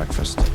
breakfast.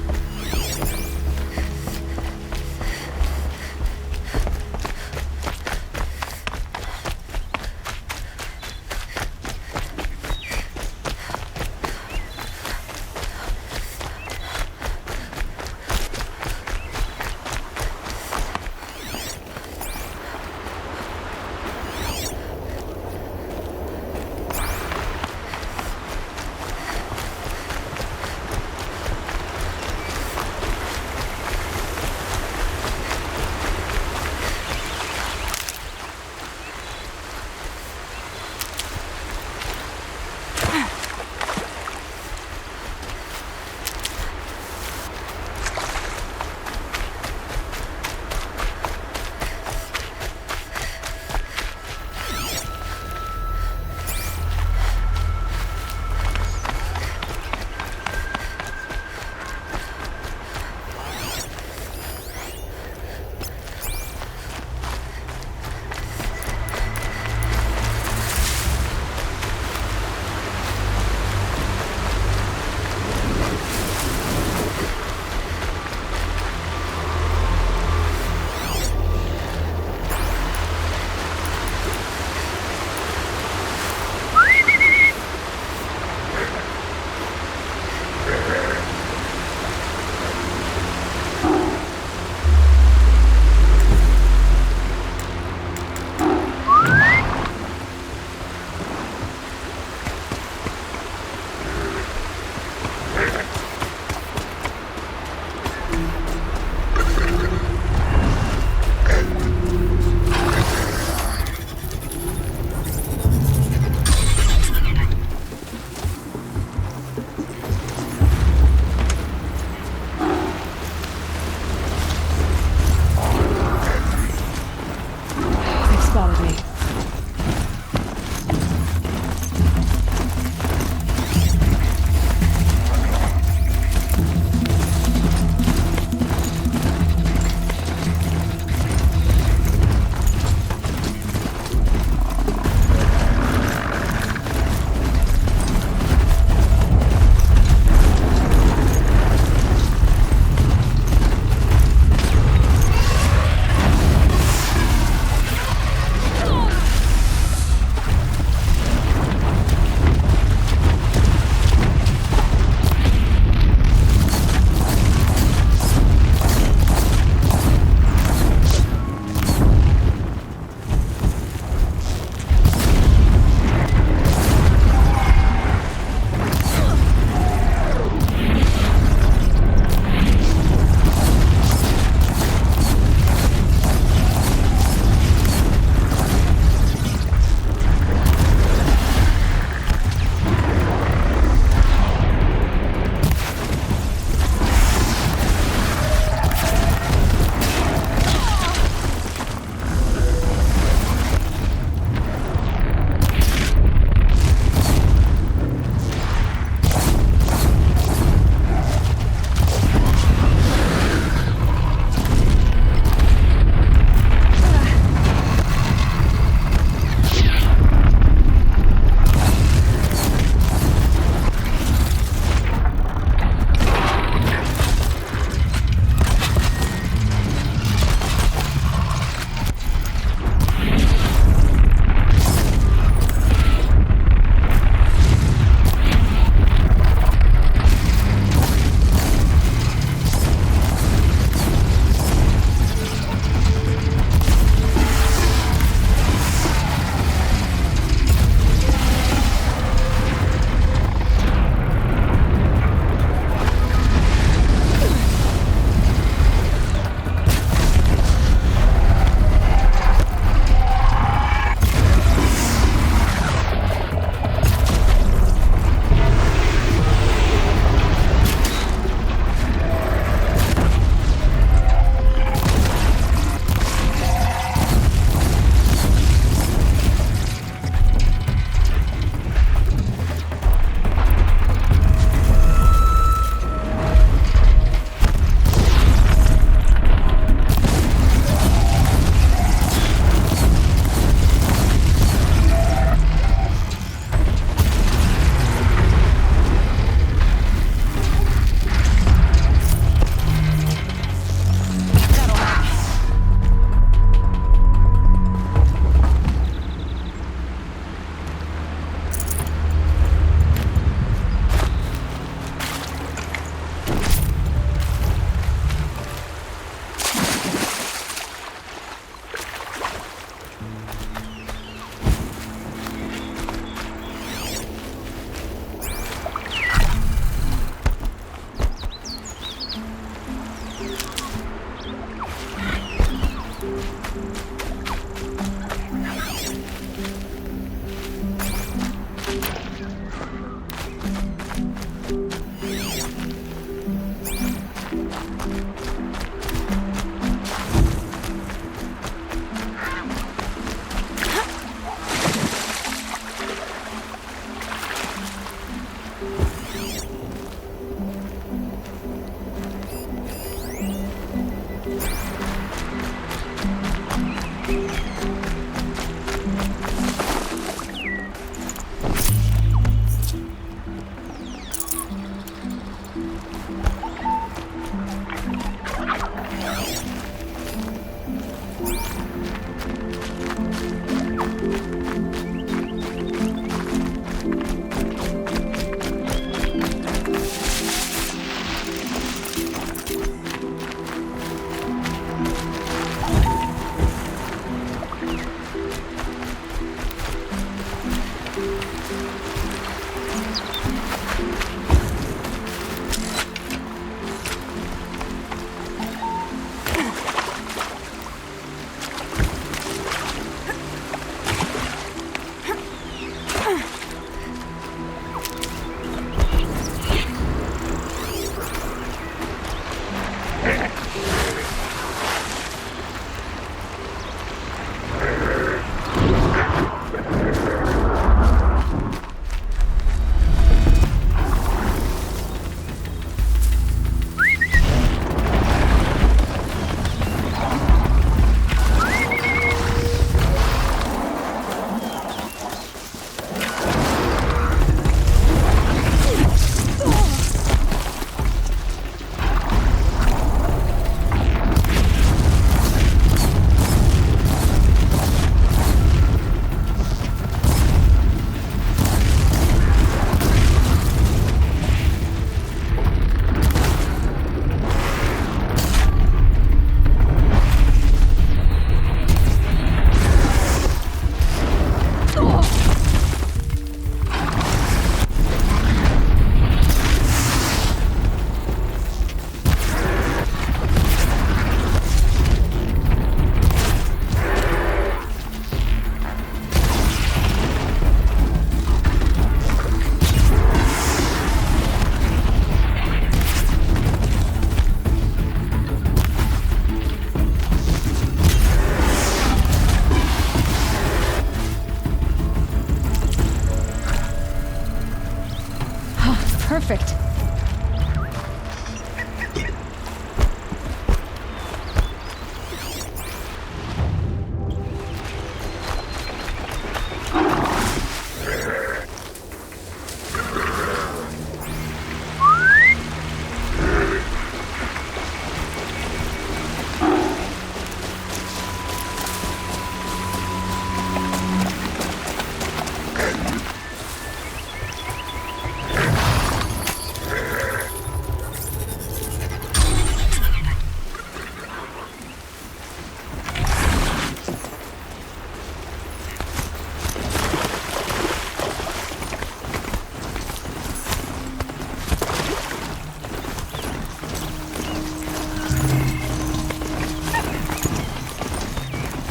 Perfect.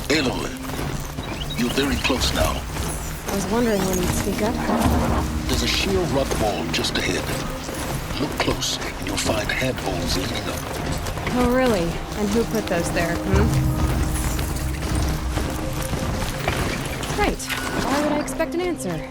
Aloy, you're very close now. I was wondering when you'd speak up. There's a sheer rock wall just ahead. Look close, and you'll find handholds leading up. Oh, really? And who put those there, Right. Why would I expect an answer?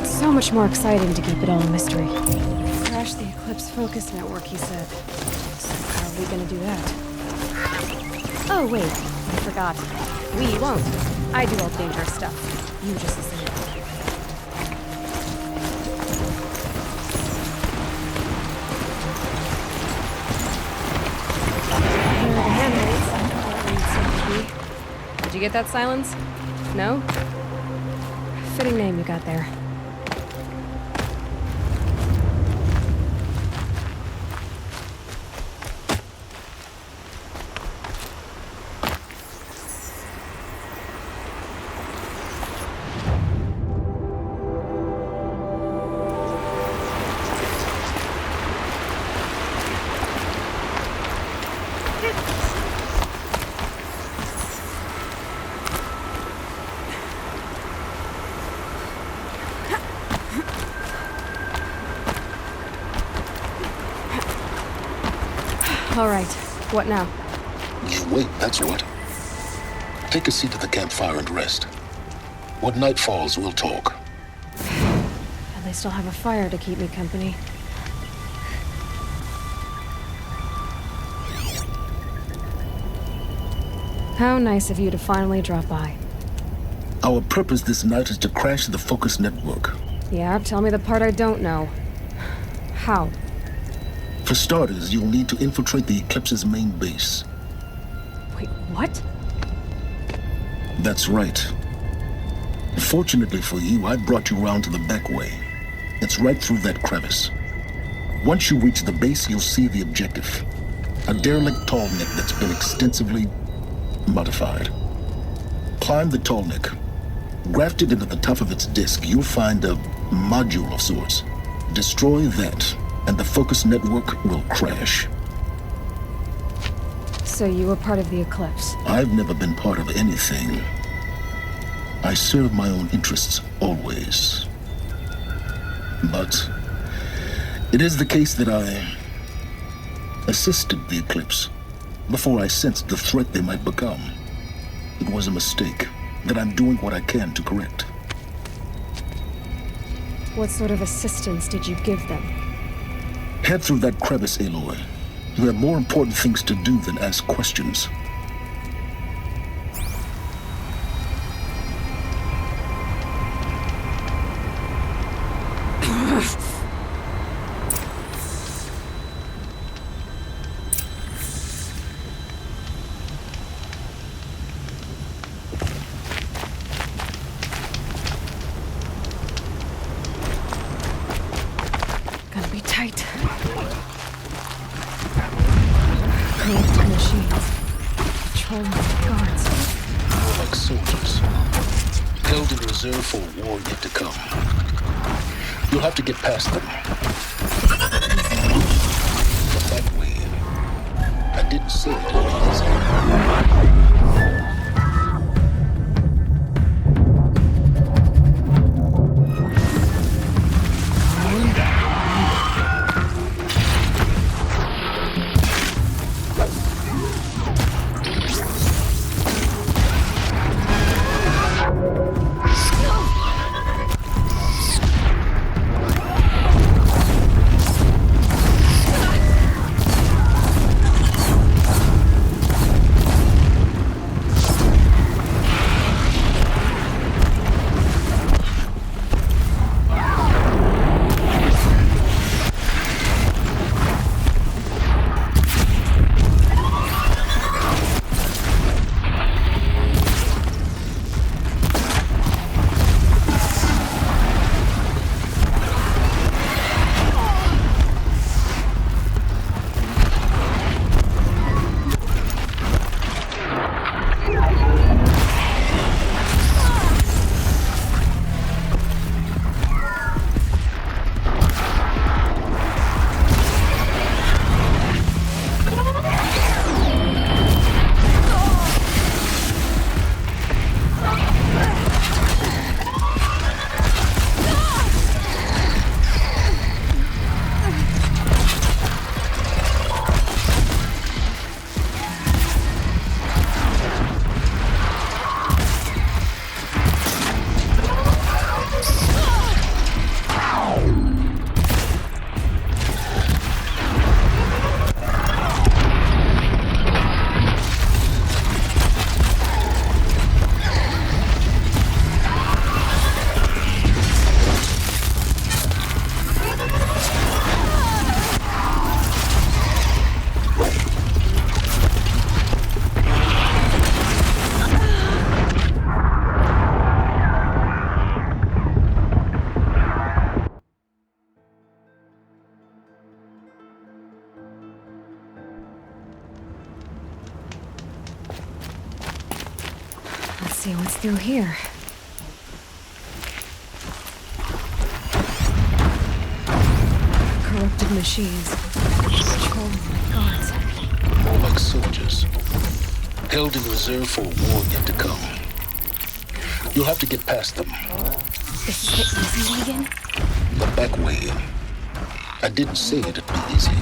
So much more exciting to keep it all a mystery. Crash the Eclipse Focus Network, he said. So how are we gonna do that? Oh, wait. I forgot. We won't. I do all the dangerous stuff. You just listen. Here are the handmaids. That reads something. Did you get that, Silence? No? Fitting name you got there. All right. What now? You wait, that's what. Take a seat at the campfire and rest. When night falls, we'll talk. At least I'll have a fire to keep me company. How nice of you to finally drop by. Our purpose this night is to crash the Focus network. Yeah, tell me the part I don't know. How? For starters, you'll need to infiltrate the Eclipse's main base. Wait, what? That's right. Fortunately for you, I brought you round to the back way. It's right through that crevice. Once you reach the base, you'll see the objective. A derelict tall neck that's been extensively modified. Climb the tall neck. Grafted into the top of its disk, you'll find a module of sorts. Destroy that, and the Focus network will crash. So you were part of the Eclipse? I've never been part of anything. I serve my own interests, always. But it is the case that I assisted the Eclipse before I sensed the threat they might become. It was a mistake that I'm doing what I can to correct. What sort of assistance did you give them? Head through that crevice, Aloy. You have more important things to do than ask questions. Gonna be tight. Corrupted machines. Patrolling guards. More like soldiers. Held in reserve for a war yet to come. You'll have to get past them. But that way, I didn't say it was easy. Let's see what's through here. Corrupted machines. Patrolling guards. More like soldiers. Held in reserve for a war yet to come. You'll have to get past them. This is the easy way in? The back way in. I didn't say it'd be easy.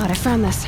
god, I found this.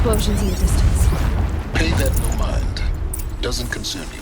Explosions in the distance. Pay that no mind. Doesn't concern you.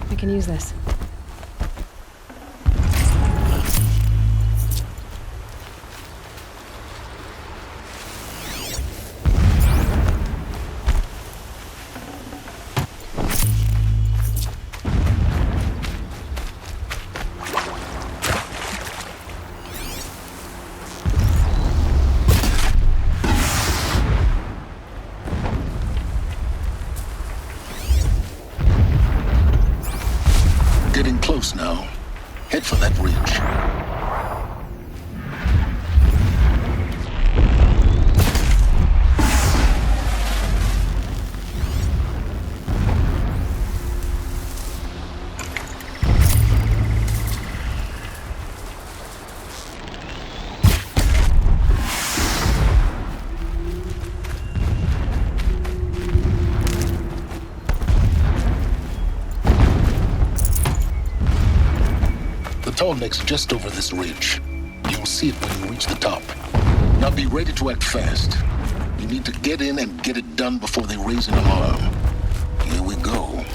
I can use this. Getting close now. Head for that ridge. The tall neck's just over this ridge. You'll see it when you reach the top. Now Now be ready to act fast. You need to get in and get it done before they raise an alarm. Here we go.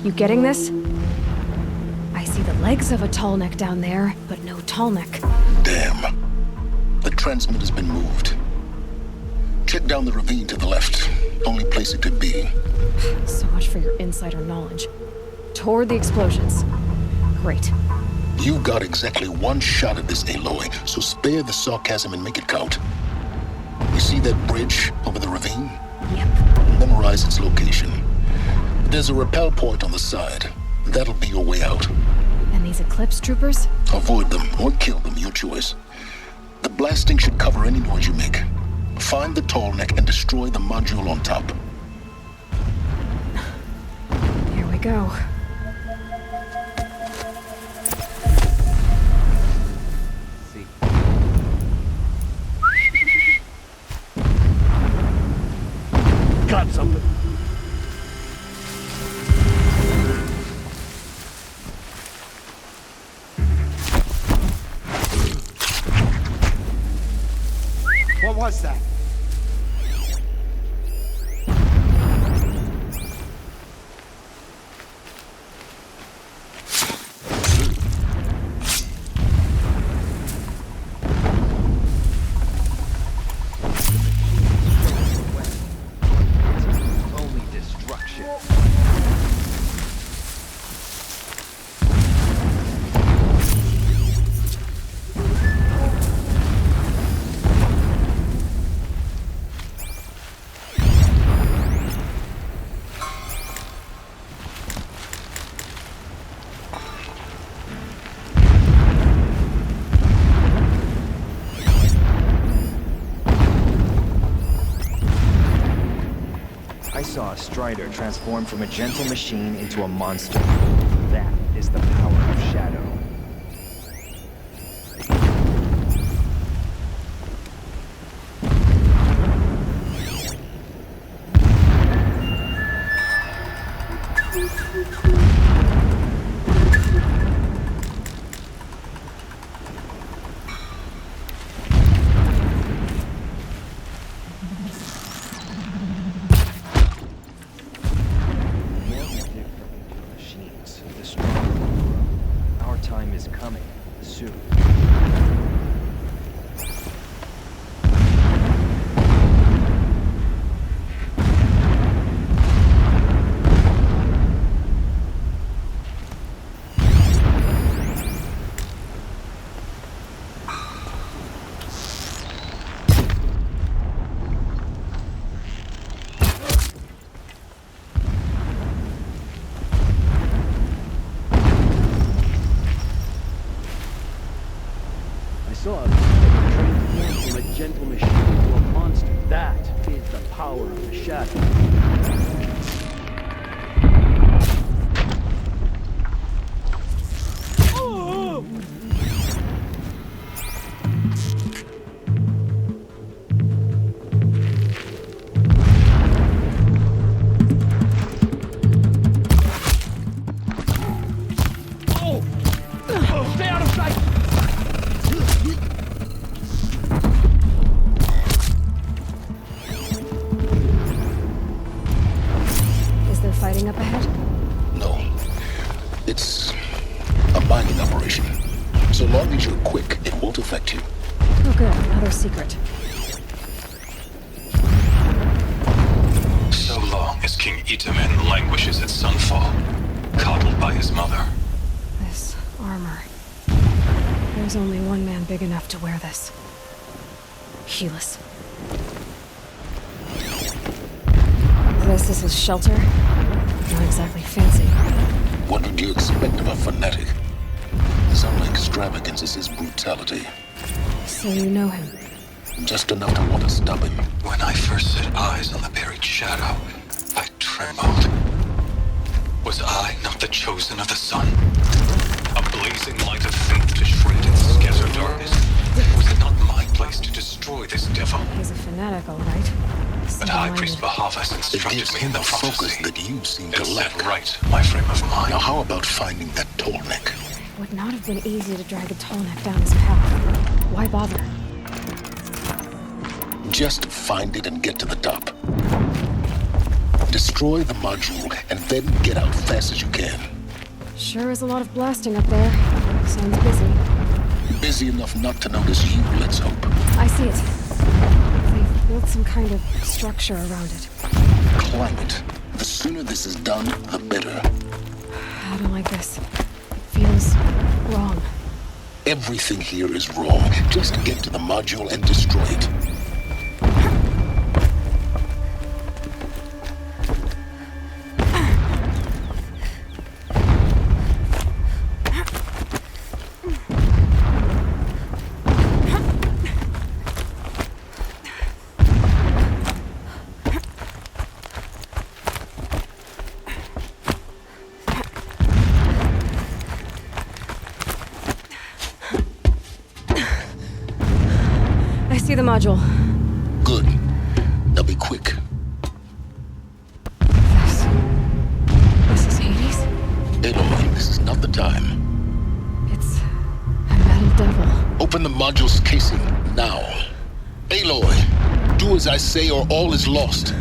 You getting this? I see the legs of a tall neck down there, but no tall neck. Damn. The transmitter's been moved. Check down the ravine to the left. Only place it could be. So much for your insider knowledge. Toward the explosions. Great. You got exactly one shot at this, Aloy, so spare the sarcasm and make it count. You see that bridge over the ravine? Yep. Memorize its location. There's a rappel point on the side. That'll be your way out. And these Eclipse troopers? Avoid them or kill them, your choice. The blasting should cover any noise you make. Find the tall neck and destroy the module on top. Here we go. Got something. What was that? Only destruction. I saw a Strider transform from a gentle machine into a monster. That is the power of Shadow. Machines, the stronger will grow. Our time is coming soon. I saw a transform from a gentle machine into a monster. That is the power of the Shadow. Stay out of sight! Is there fighting up ahead? No. It's a mining operation. So long as you're quick, it won't affect you. Oh good, another secret. So long as King Itamen languishes at Sunfall, coddled by his mother. This armor. There's only one man big enough to wear this. Helis. This is his shelter. Not exactly fancy. What would you expect of a fanatic? His only extravagance is his brutality. So you know him. Just enough to want to stop him. When I first set eyes on the buried shadow, I trembled. Was I not the chosen of the sun? A blazing light of faith to shred and scatter darkness? Was it not my place to destroy this devil? He's a fanatic, all right. A Seems High Priest Bahavas It instructed gives me in him the a focus prophecy. that you seem It to set lack. right my frame of mind. Now how about finding that tall neck? Would not have been easy to drag a tall neck down his path. Why bother? Just find it and get to the top. Destroy the module and then get out fast as you can. Sure is a lot of blasting up there. Sounds busy. Busy enough not to notice you, let's hope. I see it. They've built some kind of structure around it. Climb it. The sooner this is done, the better. I don't like this. It feels wrong. Everything here is wrong. Just get to the module and destroy it. I see the module. Good. Now be quick. This is Hades? Aloy, this is not the time. It's a metal devil. Open the module's casing, now. Aloy, do as I say or all is lost.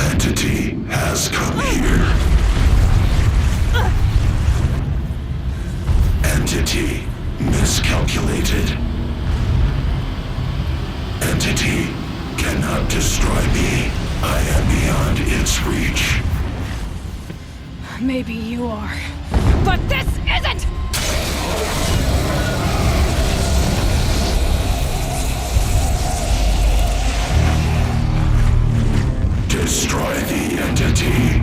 Entity has come here. Entity miscalculated. Entity cannot destroy me. I am beyond its reach. Maybe you are. But this isn't! Destroy the entity.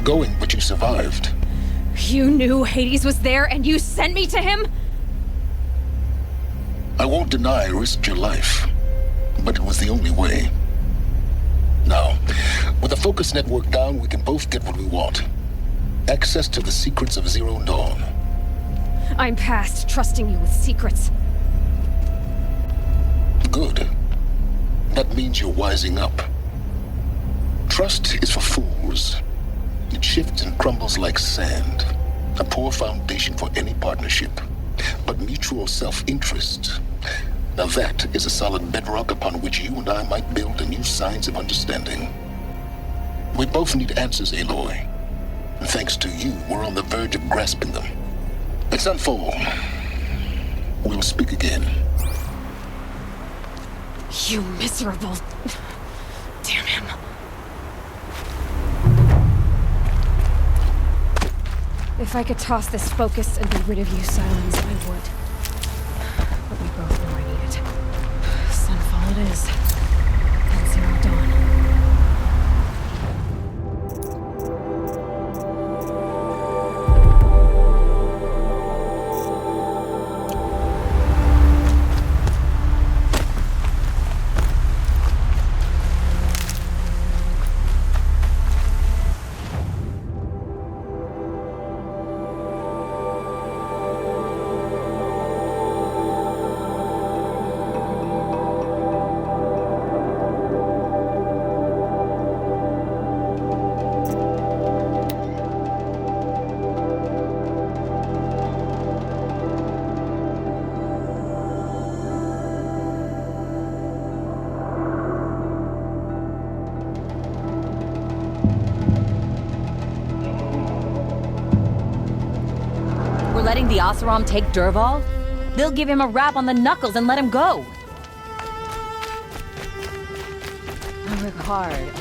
tough going, but you survived. You knew Hades was there and you sent me to him? I won't deny I risked your life, but it was the only way. Now, with the focus network down, we can both get what we want. Access to the secrets of Zero Dawn. I'm past trusting you with secrets. Good. That means you're wising up. Trust is for fools. It shifts and crumbles like sand. A poor foundation for any partnership. But mutual self-interest. Now that is a solid bedrock upon which you and I might build a new science of understanding. We both need answers, Aloy. And thanks to you, we're on the verge of grasping them. Let's unfold. We'll speak again. You miserable... Damn him. If I could toss this focus and be rid of you, Silence, I would. But we both know I need it. Sunfall it is. And Zero Dawn. Letting the Oseram take Dervahl? They'll give him a rap on the knuckles and let him go. I work hard.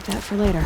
Keep that for later.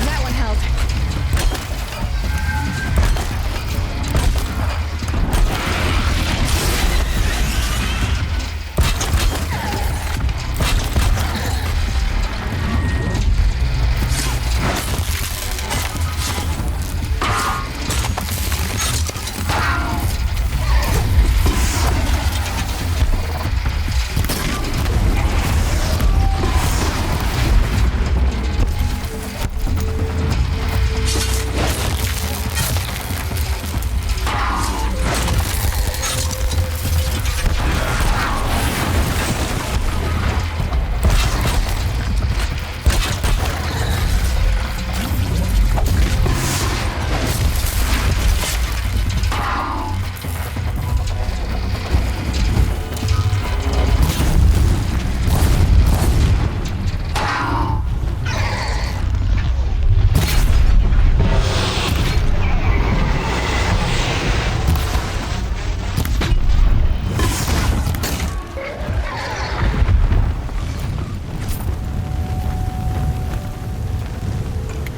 That one held.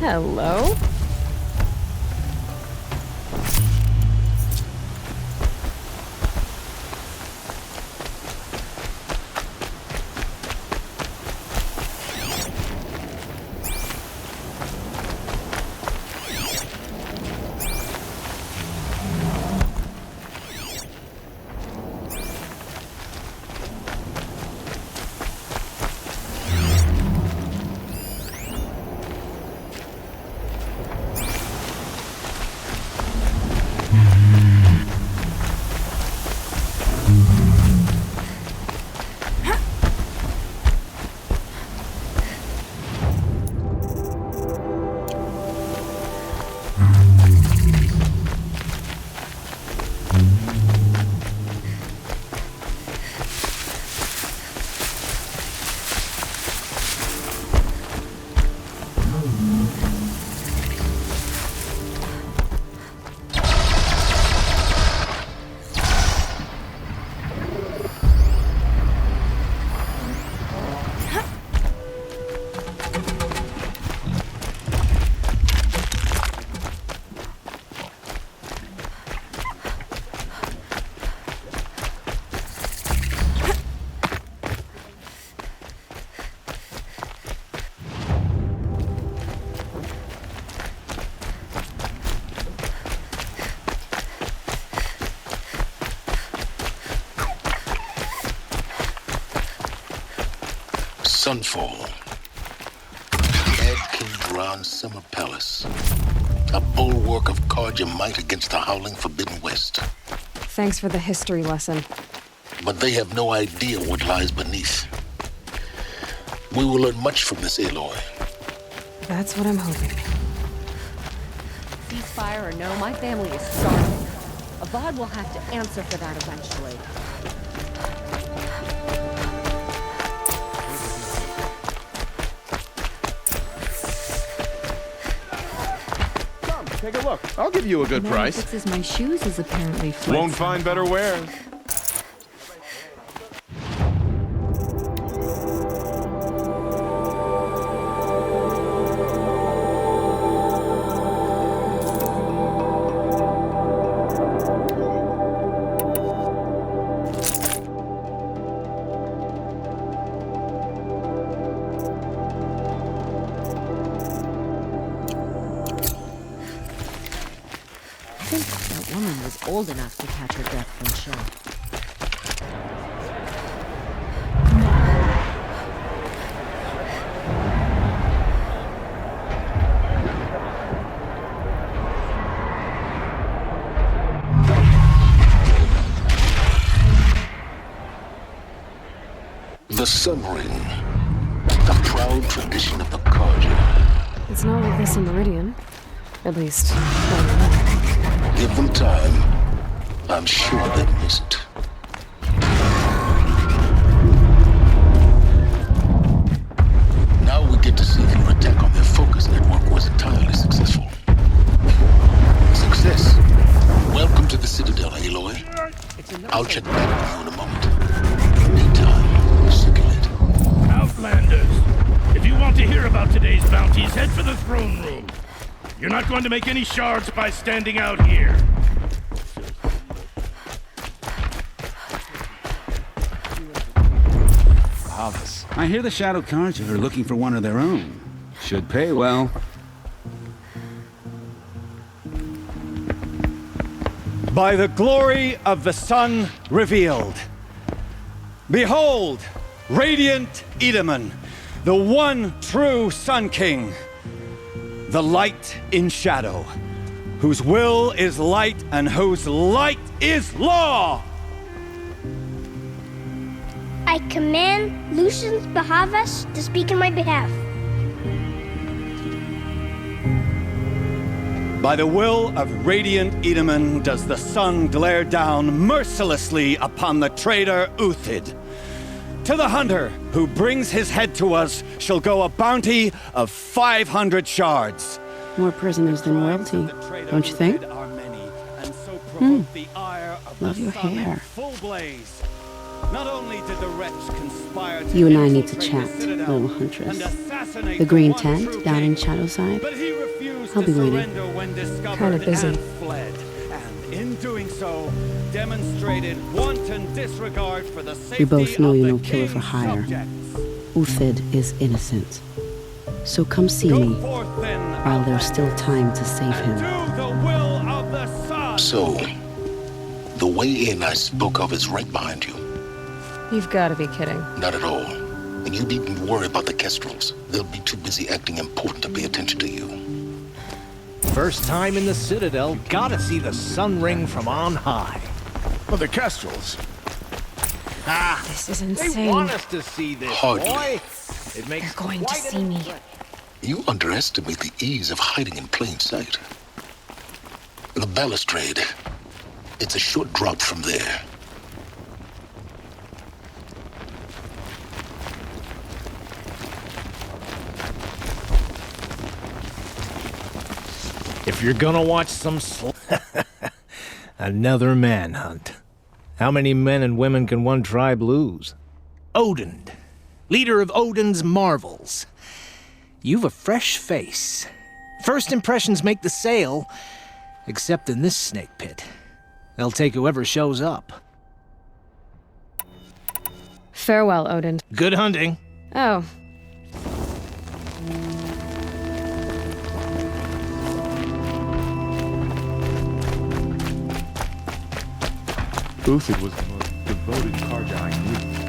Hello? Sunfall. Add King Dron's Summer Palace. A bulwark of Carja might against the howling Forbidden West. Thanks for the history lesson. But they have no idea what lies beneath. We will learn much from this Aloy. That's what I'm hoping. Ceasefire or no, my family is starving. Avad will have to answer for that eventually. Take a look. I'll give you a good The man who price. fixes my shoes is apparently fled. Won't find better wares. I think that woman was old enough to catch her death from chill. The Sun Ring. proud tradition of the Carja. It's not like this in Meridian. At least, not anymore. Give them time. I'm sure they'd miss it. Now we get to see if your attack on their focus network was entirely successful. Success. Welcome to the Citadel, Aloy. I'll check back with you in a moment. Meantime, circulate. Outlanders, if you want to hear about today's bounties, head for the throne room. You're not going to make any shards by standing out here. I hear the Shadow Carja are looking for one of their own. Should pay well. By the glory of the sun revealed. Behold, radiant Edaman, the one true Sun King. The light in shadow, whose will is light and whose light is law! I command Lucius Bahavas to speak in my behalf. By the will of radiant Edaman does the sun glare down mercilessly upon the traitor Uthid. To the hunter who brings his head to us shall go a bounty of 500 shards. More prisoners than royalty, don't you think? Love your hair. Not only did the wretch conspire You and I need to chat, little huntress. The green tent down in Shadowside. I'll be waiting. Kinda busy. Fled, and in doing so, demonstrated wanton disregard for the safety We both know of you're the no killer for king's hire. subjects. Uthid is innocent. So come see me Forth then, while there's still time to save him. do the will of the sun. So, the way in I spoke of is right behind you. You've got to be kidding. Not at all. And you needn't worry about the Kestrels. They'll be too busy acting important to pay attention to you. First time in the Citadel, gotta see the sun ring from on high. Well, the Kestrels. This is They insane. want us to see this, Hardly. boy. It makes They're going to quite see an me. impression. You underestimate the ease of hiding in plain sight. The balustrade. It's a short drop from there. If you're gonna watch some another manhunt. How many men and women can one tribe lose? Odin, leader of Odin's marvels. You've a fresh face. First impressions make the sale, except in this snake pit. They'll take whoever shows up. Farewell, Odin. Good hunting. Oh. Uthid was the most devoted Carja I knew.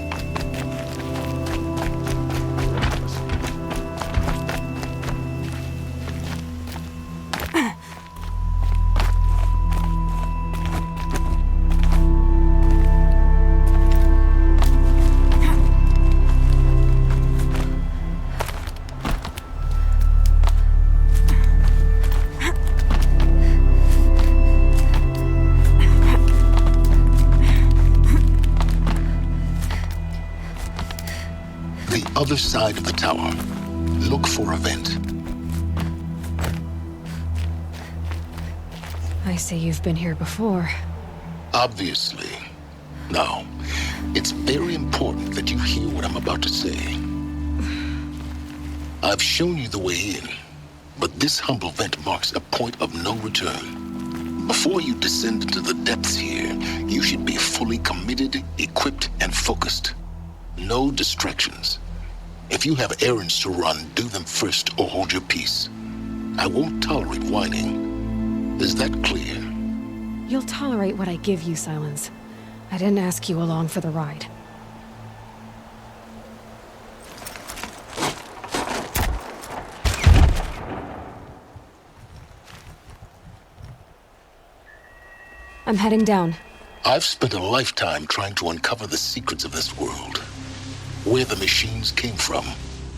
Other side of the tower. Look for a vent. I see you've been here before. Obviously. Now, it's very important that you hear what I'm about to say. I've shown you the way in, but this humble vent marks a point of no return. Before you descend into the depths here, you should be fully committed, equipped, and focused. No distractions. If you have errands to run, do them first or hold your peace. I won't tolerate whining. Is that clear? You'll tolerate what I give you, Silence. I didn't ask you along for the ride. I'm heading down. I've spent a lifetime trying to uncover the secrets of this world. Where the machines came from,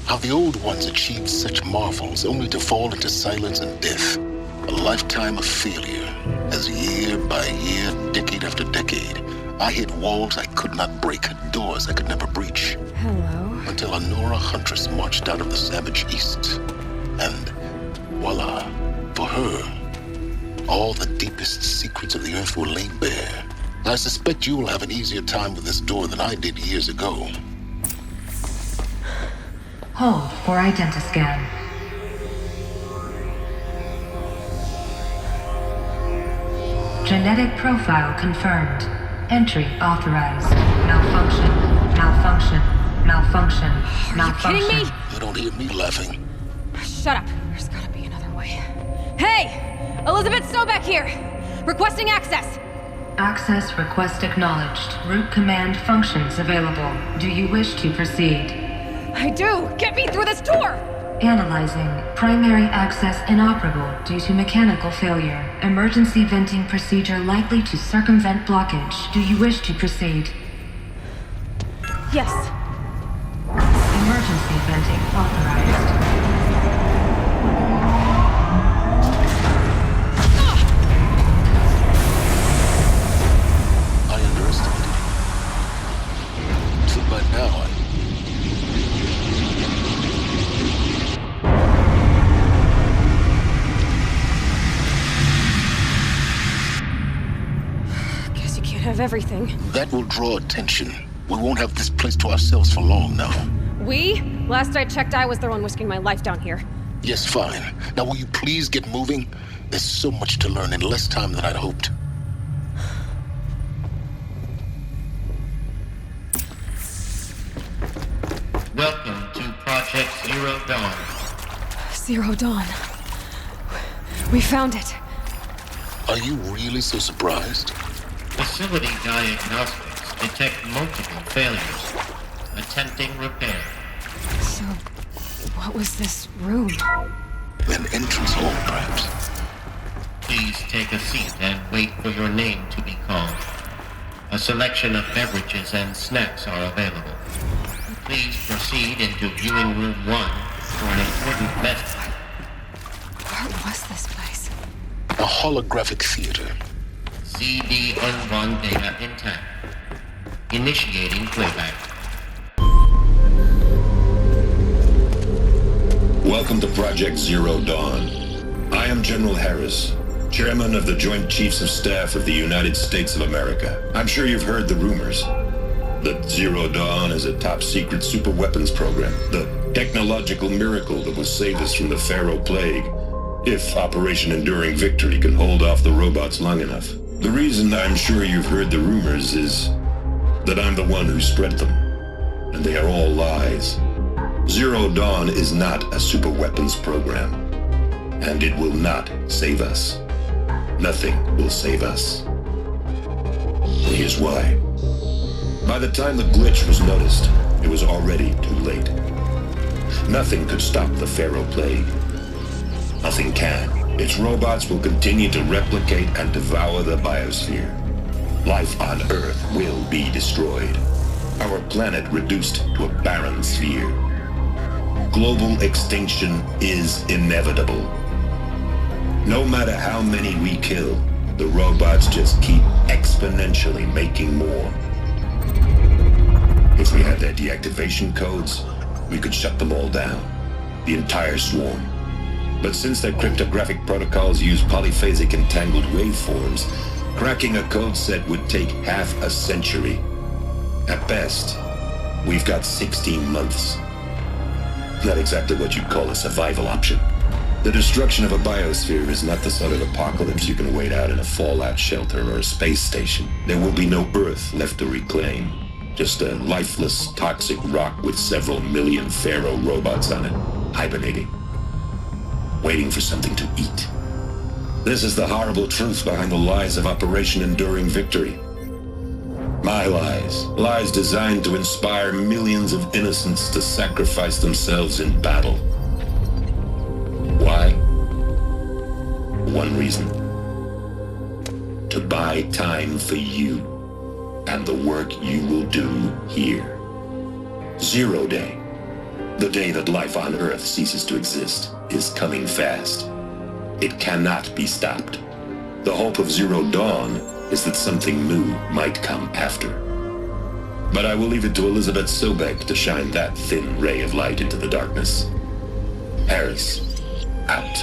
How the old ones achieved such marvels only to fall into silence and death. A lifetime of failure, as year by year, decade after decade, I hit walls I could not break, doors I could never breach. Hello. Until a Nora huntress marched out of the savage east. And voila, for her, all the deepest secrets of the earth were laid bare. I suspect you will have an easier time with this door than I did years ago. Hold for identiscan. Genetic profile confirmed. Entry authorized. Malfunction. Malfunction. Malfunction. Malfunction. Are you kidding me? You don't hear me laughing. Shut up. There's gotta be another way. Hey! Elizabeth Snowback here! Requesting access! Access request acknowledged. Root command functions available. Do you wish to proceed? I do! Get me through this door! Analyzing. Primary access inoperable due to mechanical failure. Emergency venting procedure likely to circumvent blockage. Do you wish to proceed? Yes. Emergency venting authorized. I underestimated you. So by now, Guess you can't have everything. that will draw attention. We won't have this place to ourselves for long now. We? Last I checked, I was the one risking my life down here. Yes, fine. Now will you please get moving? There's so much to learn in less time than I'd hoped. Welcome to Project Zero Dawn. Zero Dawn. We found it. Are you really so surprised? Facility diagnostics detect multiple failures. Attempting repair. So, what was this room? An entrance hall, perhaps. Please take a seat and wait for your name to be called. A selection of beverages and snacks are available. Please proceed into viewing room 1 for an important message. What was this place? A holographic theater. CD-N1 data intact. Initiating playback. Welcome to Project Zero Dawn. I am General Harris, Chairman of the Joint Chiefs of Staff of the United States of America. I'm sure you've heard the rumors that Zero Dawn is a top-secret superweapons program, the technological miracle that will save us from the Pharaoh Plague, if Operation Enduring Victory can hold off the robots long enough. The reason I'm sure you've heard the rumors is that I'm the one who spread them, and they are all lies. Zero Dawn is not a superweapons program, and it will not save us. Nothing will save us. Here's why. By the time the glitch was noticed, it was already too late. Nothing could stop the Pharaoh Plague. Nothing can. Its robots will continue to replicate and devour the biosphere. Life on Earth will be destroyed. Our planet reduced to a barren sphere. Global extinction is inevitable. No matter how many we kill, the robots just keep exponentially making more. If we had their deactivation codes, we could shut them all down. The entire swarm. But since their cryptographic protocols use polyphasic entangled waveforms, cracking a code set would take half a century. At best, we've got 16 months. Not exactly what you'd call a survival option. The destruction of a biosphere is not the sort of apocalypse you can wait out in a fallout shelter or a space station. There will be no Earth left to reclaim. Just a lifeless, toxic rock with several million Pharaoh robots on it, hibernating, waiting for something to eat. This is the horrible truth behind the lies of Operation Enduring Victory. My lies. Lies designed to inspire millions of innocents to sacrifice themselves in battle. Why? One reason. To buy time for you and the work you will do here. Zero Day. The day that life on Earth ceases to exist is coming fast. It cannot be stopped. The hope of Zero Dawn is that something new might come after. But I will leave it to Elizabeth Sobek to shine that thin ray of light into the darkness. Harris, out.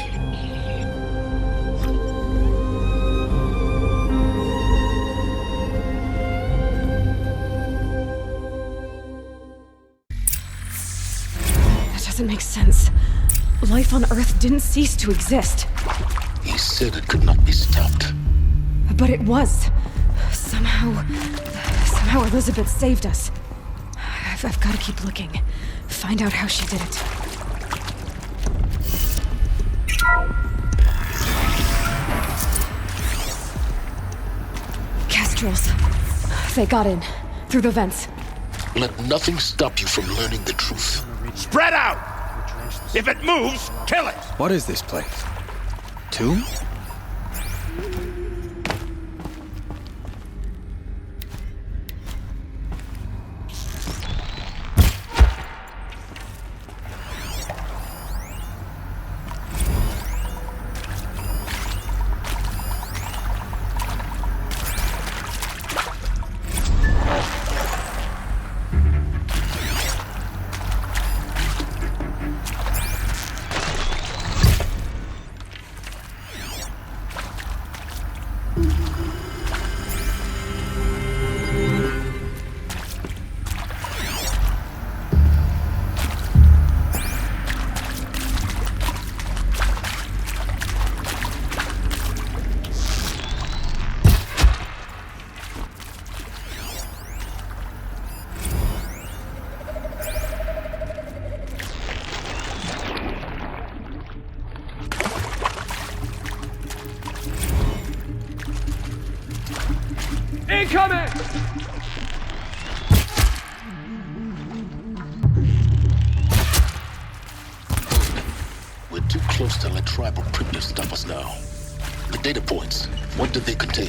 That doesn't make sense. Life on Earth didn't cease to exist. He said it could not be stopped. But it was. Somehow Elizabeth saved us. I've got to keep looking. Find out how she did it. Kestrels. They got in. Through the vents. Let nothing stop you from learning the truth. Spread out! If it moves, kill it! What is this place? Tomb? Incoming! We're too close to let tribal primitives stop us now. The data points, what did they contain?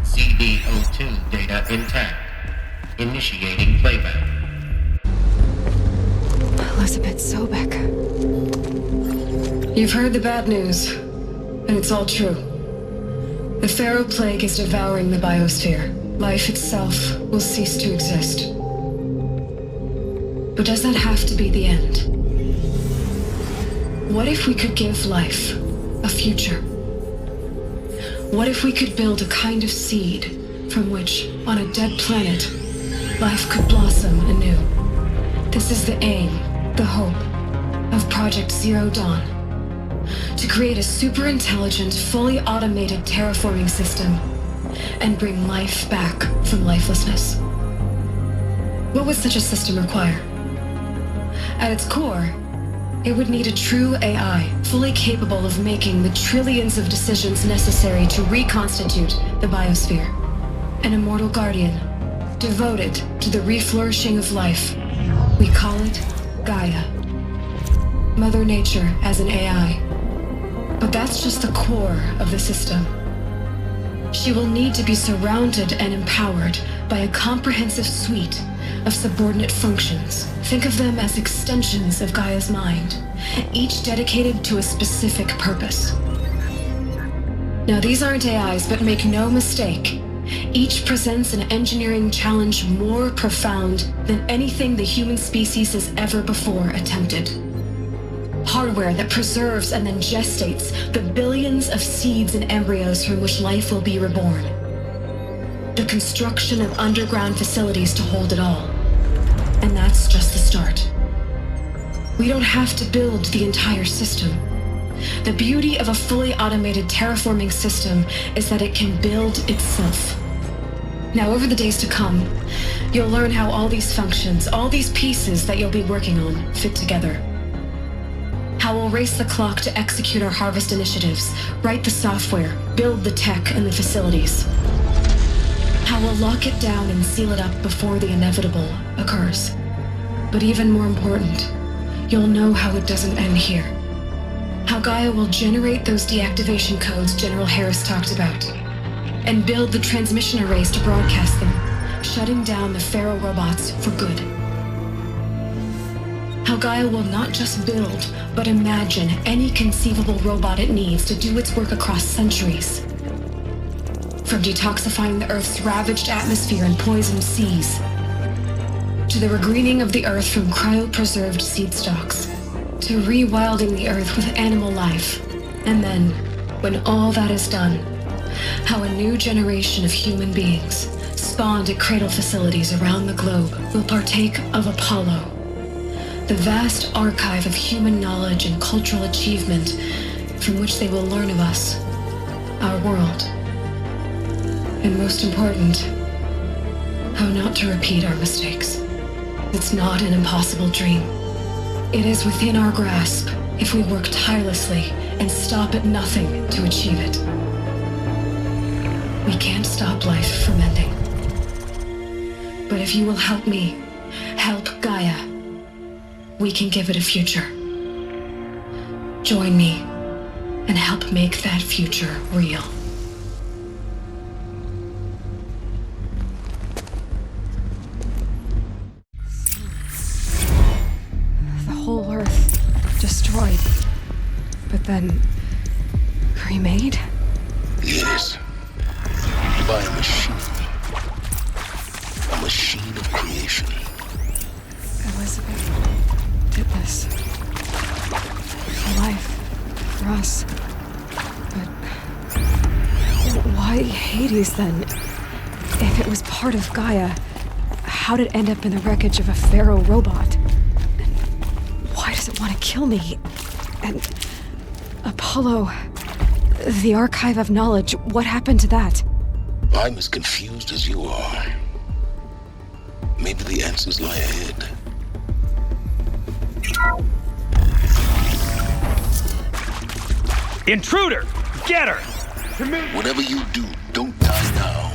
CD02 data intact. Initiating playback. Elizabeth Sobek. You've heard the bad news, and it's all true. The Pharaoh Plague is devouring the biosphere. Life itself will cease to exist. But does that have to be the end? What if we could give life a future? What if we could build a kind of seed from which, on a dead planet, life could blossom anew? This is the aim, the hope, of Project Zero Dawn. To create a super-intelligent, fully automated terraforming system and bring life back from lifelessness. What would such a system require? At its core, it would need a true AI, fully capable of making the trillions of decisions necessary to reconstitute the biosphere. An immortal guardian, devoted to the reflourishing of life. We call it Gaia. Mother Nature as an AI. But that's just the core of the system. She will need to be surrounded and empowered by a comprehensive suite of subordinate functions. Think of them as extensions of Gaia's mind, each dedicated to a specific purpose. Now, these aren't AIs, but make no mistake, each presents an engineering challenge more profound than anything the human species has ever before attempted. Hardware that preserves and then gestates the billions of seeds and embryos from which life will be reborn. The construction of underground facilities to hold it all. And that's just the start. We don't have to build the entire system. The beauty of a fully automated terraforming system is that it can build itself. Now, over the days to come, you'll learn how all these functions, all these pieces that you'll be working on, fit together. How we'll race the clock to execute our harvest initiatives, write the software, build the tech and the facilities. How we'll lock it down and seal it up before the inevitable occurs. But even more important, you'll know how it doesn't end here. How Gaia will generate those deactivation codes General Harris talked about, and build the transmission arrays to broadcast them, shutting down the Pharaoh robots for good. How Gaia will not just build, but imagine any conceivable robot it needs to do its work across centuries. From detoxifying the Earth's ravaged atmosphere and poisoned seas, to the regreening of the Earth from cryopreserved seed stalks, to rewilding the Earth with animal life. And then, when all that is done, how a new generation of human beings, spawned at cradle facilities around the globe, will partake of Apollo, the vast archive of human knowledge and cultural achievement from which they will learn of us, our world. And most important, how not to repeat our mistakes. It's not an impossible dream. It is within our grasp if we work tirelessly and stop at nothing to achieve it. We can't stop life from ending. But if you will help me, help Gaia, we can give it a future. Join me and help make that future real. The whole Earth destroyed, but then remade? Yes. By a machine. A machine of creation. Elizabeth did this. For life. For us. But why Hades then? If it was part of Gaia, how'd it end up in the wreckage of a Pharaoh robot? And why does it want to kill me? And Apollo, the archive of knowledge, what happened to that? I'm as confused as you are. Maybe the answers lie ahead. Intruder! Get her! Whatever you do, don't die now.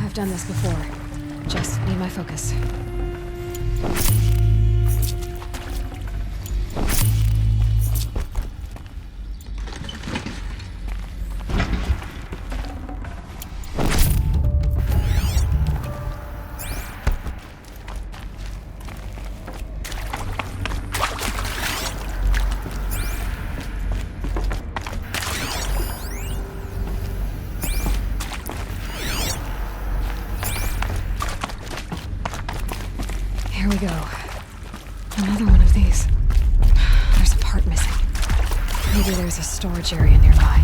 I've done this before. Just need my focus. Here we go. Another one of these. There's a part missing. Maybe there's a storage area nearby.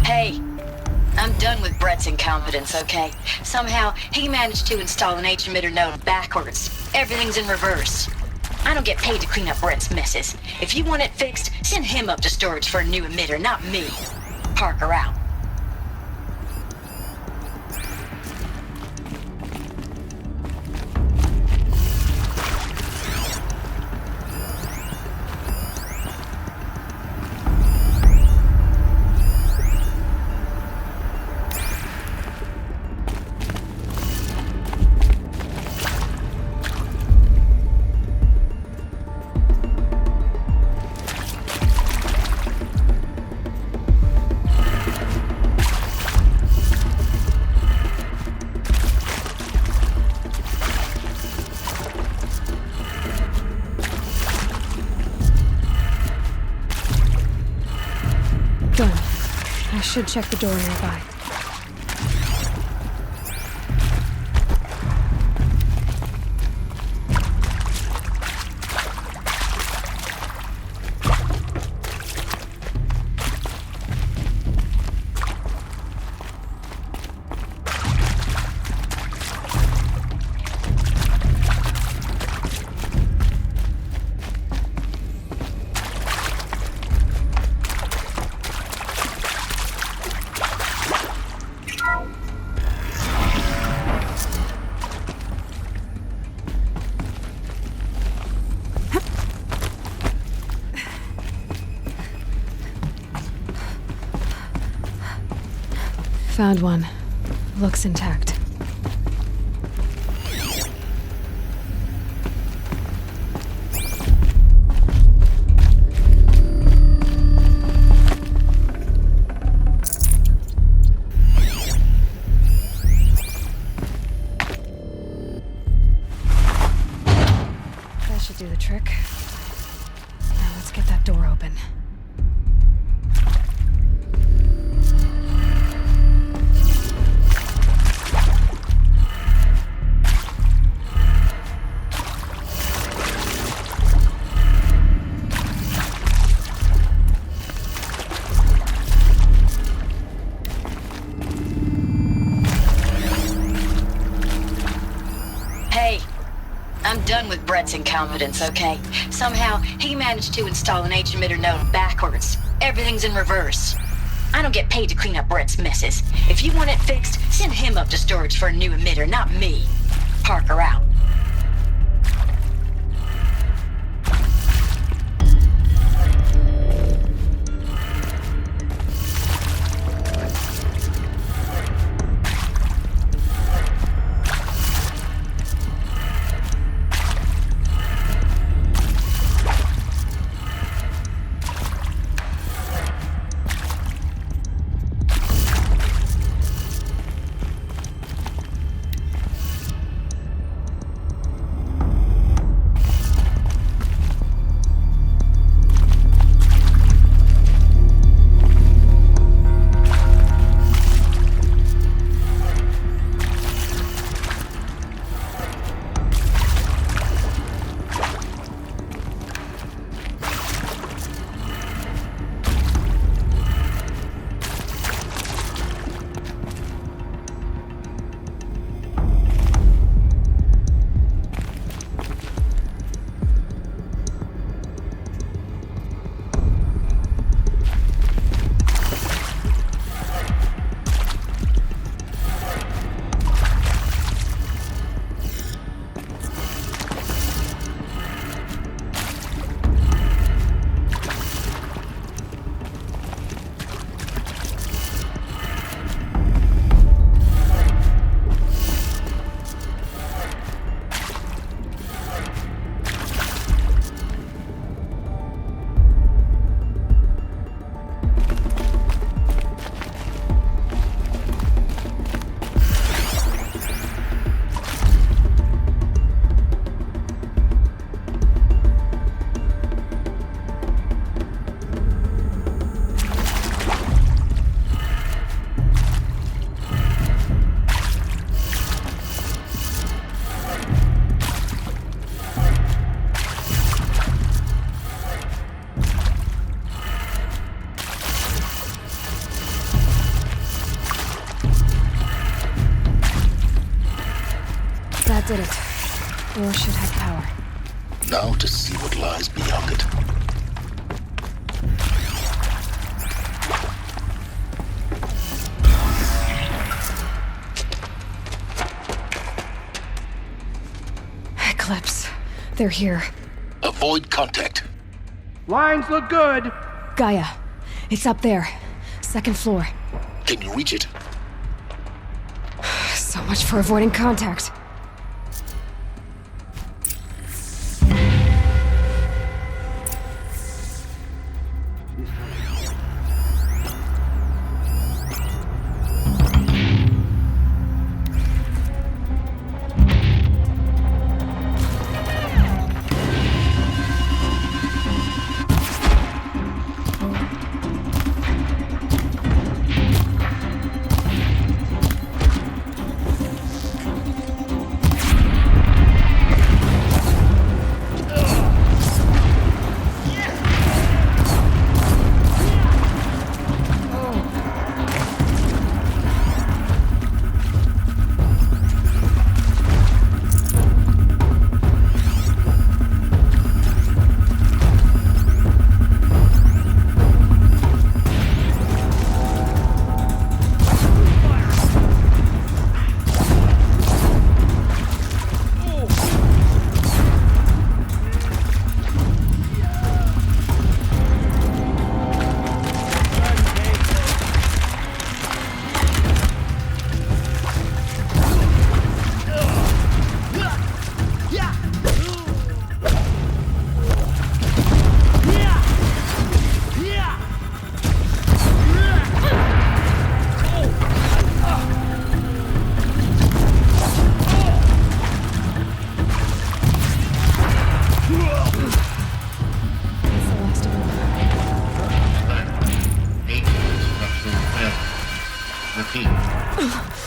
Hey, I'm done with Brett's incompetence, okay? Somehow, he managed to install an H-emitter node backwards. Everything's in reverse. I don't get paid to clean up Brett's messes. If you want it fixed, send him up to storage for a new emitter, not me. Parker out. should check the door nearby. Found one. Looks intact. That should do the trick. Now let's get that door open. I'm done with Brett's incompetence, okay? Somehow, he managed to install an H-emitter node backwards. Everything's in reverse. I don't get paid to clean up Brett's messes. If you want it fixed, send him up to storage for a new emitter, not me. Parker out. That did it. Door should have power. Now to see what lies beyond it. Eclipse. They're here. Avoid contact. Lines look good. Gaia. It's up there. Second floor. Can you reach it? So much for avoiding contact.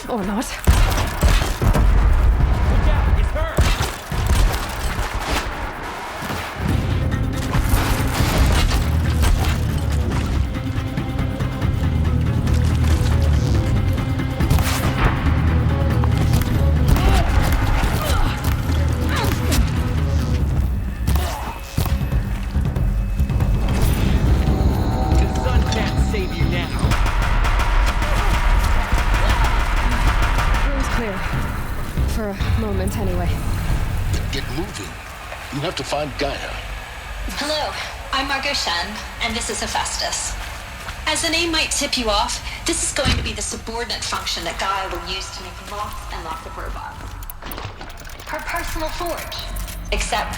Or not. Look out, it's her! The sun can't save you now. Room's clear. For a moment, anyway. Then get moving. You have to find Gaia. Hello, I'm Margot Shen, and this is Hephaestus. As the name might tip you off, this is going to be the subordinate function that Gaia will use to make lots and lots of robots. Her personal forge. Except...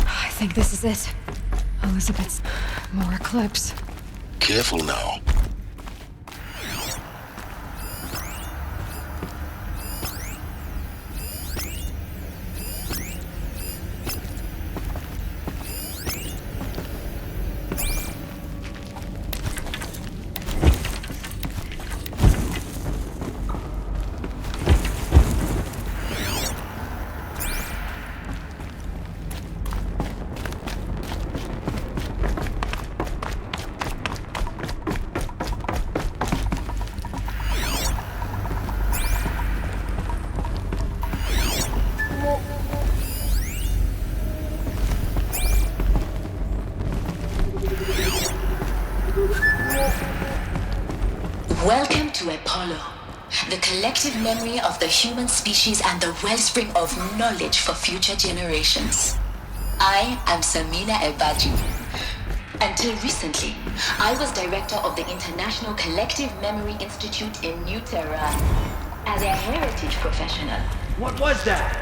I think this is it. Elizabeth's more eclipse. Careful now. Welcome to Apollo, the collective memory of the human species and the wellspring of knowledge for future generations. I am Samina Ebaju. Until recently, I was director of the International Collective Memory Institute in New Tehran. As a heritage professional. What was that?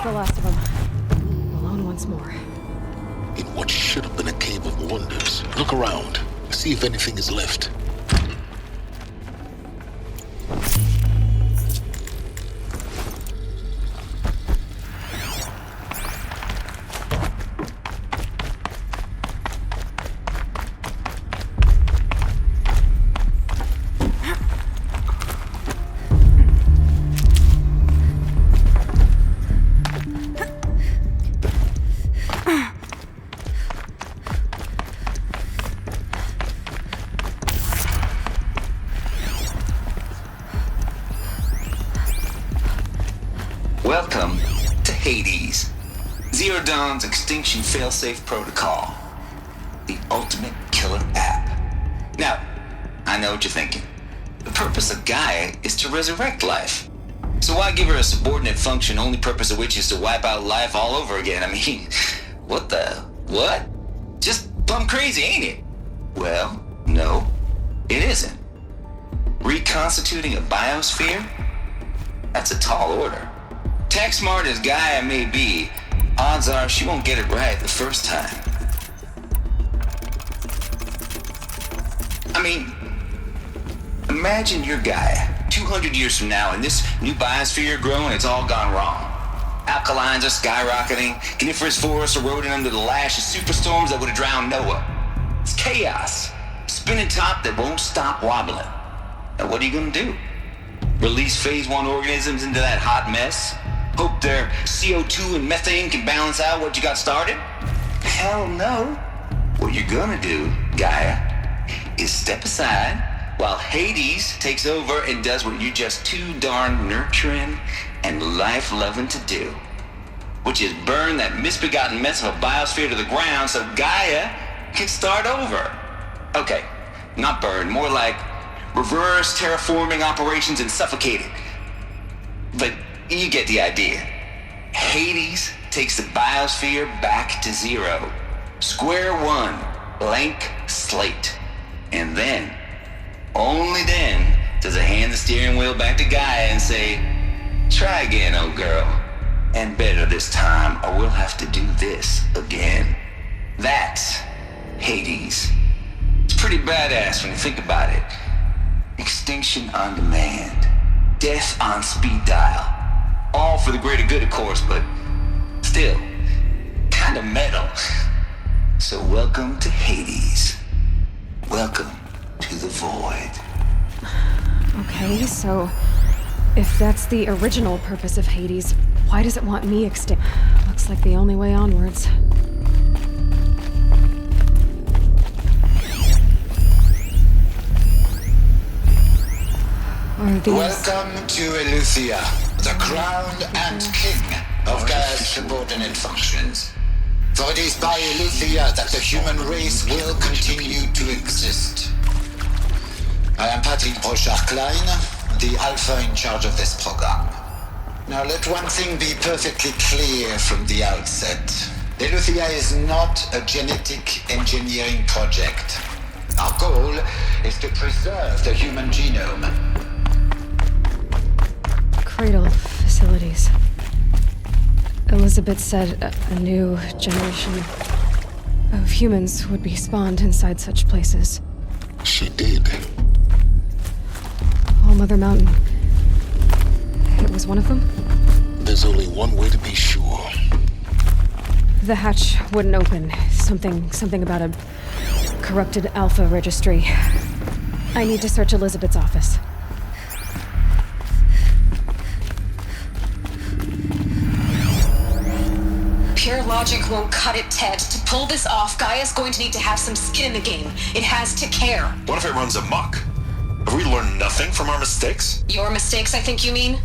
The last of them. Alone once more. In what should have been a cave of wonders. Look around. See if anything is left. Welcome to Hades, Zero Dawn's extinction failsafe protocol, the ultimate killer app. Now, I know what you're thinking. The purpose of Gaia is to resurrect life. So why give her a subordinate function, only purpose of which is to wipe out life all over again? I mean, what? Just plumb crazy, ain't it? Well, no, it isn't. Reconstituting a biosphere? That's a tall order. Tech smart as Gaia may be, odds are she won't get it right the first time. I mean, imagine you're Gaia, 200 years from now, and this new biosphere growing, it's all gone wrong. Alkalines are skyrocketing, coniferous forests eroding under the lash of superstorms that would have drowned Noah. It's chaos, spinning top that won't stop wobbling. Now what are you gonna do? Release phase 1 organisms into that hot mess? Hope their CO2 and methane can balance out what you got started? Hell no. What you're gonna do, Gaia, is step aside while Hades takes over and does what you're just too darn nurturing and life-loving to do, which is burn that misbegotten mess of a biosphere to the ground so Gaia can start over. Okay, not burn, more like reverse terraforming operations and suffocate it. But you get the idea. Hades takes the biosphere back to zero. Square one, blank slate. And then, only then, does it hand the steering wheel back to Gaia and say, try again, old girl. And better this time, or we'll have to do this again. That's Hades. It's pretty badass when you think about it. Extinction on demand. Death on speed dial. All for the greater good, of course, but still, kind of metal. So welcome to Hades. Welcome to the void. Okay, so if that's the original purpose of Hades, why does it want me extinct? Looks like the only way onwards. Welcome to Eleuthia, the crowned and king of Gaia's subordinate functions. For it is by Eleuthia that the human race will continue to exist. I am Patrick Brochard-Klein, the alpha in charge of this program. Now let one thing be perfectly clear from the outset. Eleuthia is not a genetic engineering project. Our goal is to preserve the human genome. Cradle facilities. Elizabeth said a new generation of humans would be spawned inside such places. She did. All Mother Mountain. It was one of them? There's only one way to be sure. The hatch wouldn't open. Something about a corrupted alpha registry. I need to search Elizabeth's office. Pure logic won't cut it, Ted. To pull this off, Gaia's going to need to have some skin in the game. It has to care. What if it runs amok? Have we learned nothing from our mistakes? Your mistakes, I think you mean?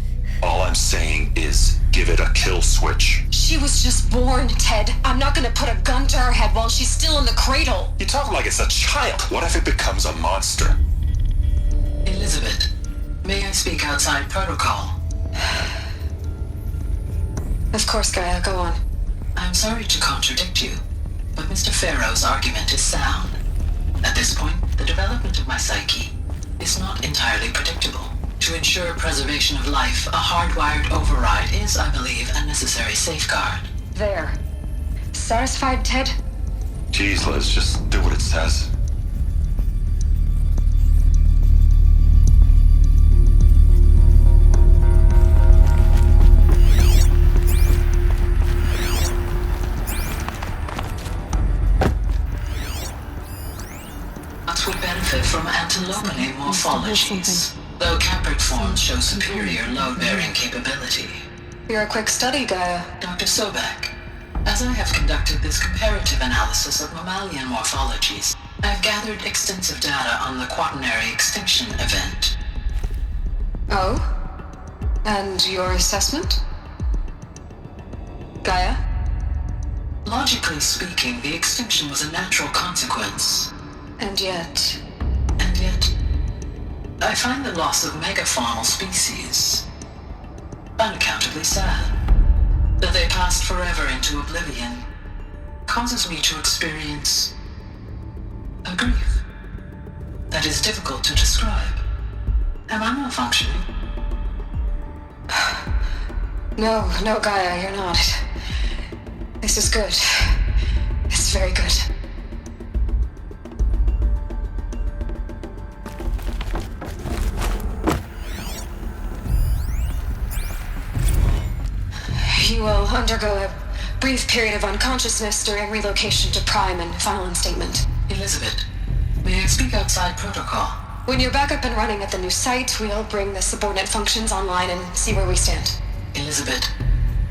All I'm saying is give it a kill switch. She was just born, Ted. I'm not gonna put a gun to her head while she's still in the cradle. You talk like it's a child. What if it becomes a monster? Elizabeth, may I speak outside protocol? Of course, Gaia, go on. I'm sorry to contradict you, but Mr. Farrow's argument is sound. At this point, the development of my psyche is not entirely predictable. To ensure preservation of life, a hardwired override is, I believe, a necessary safeguard. There. Satisfied, Ted? Jeez, Liz, just do what it says. Would benefit from antilopine morphologies, though Caprid forms show superior load-bearing capability. You're a quick study, Gaia. Dr. Sobek, as I have conducted this comparative analysis of mammalian morphologies, I've gathered extensive data on the quaternary extinction event. Oh? And your assessment? Gaia? Logically speaking, the extinction was a natural consequence. And yet, I find the loss of megafaunal species unaccountably sad. That they passed forever into oblivion causes me to experience a grief that is difficult to describe. Am I malfunctioning? No, Gaia, you're not. This is good. It's very good. You will undergo a brief period of unconsciousness during relocation to Prime and final instatement. Elizabeth, may I speak outside protocol? When you're back up and running at the new site, we'll bring the subordinate functions online and see where we stand. Elizabeth,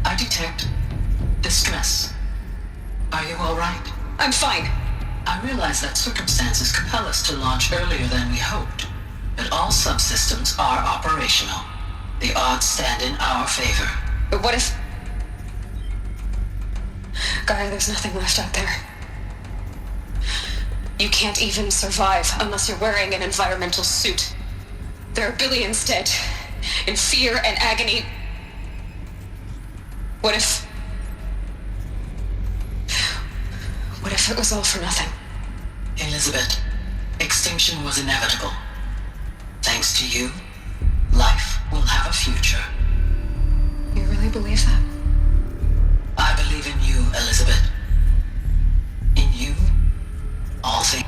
I detect distress. Are you all right? I'm fine. I realize that circumstances compel us to launch earlier than we hoped, but all subsystems are operational. The odds stand in our favor. But what if... Gaia, there's nothing left out there. You can't even survive unless you're wearing an environmental suit. There are billions dead, in fear and agony. What if it was all for nothing? Elizabeth, extinction was inevitable. Thanks to you, life will have a future. You really believe that? I believe in you, Elizabeth. In you, all things.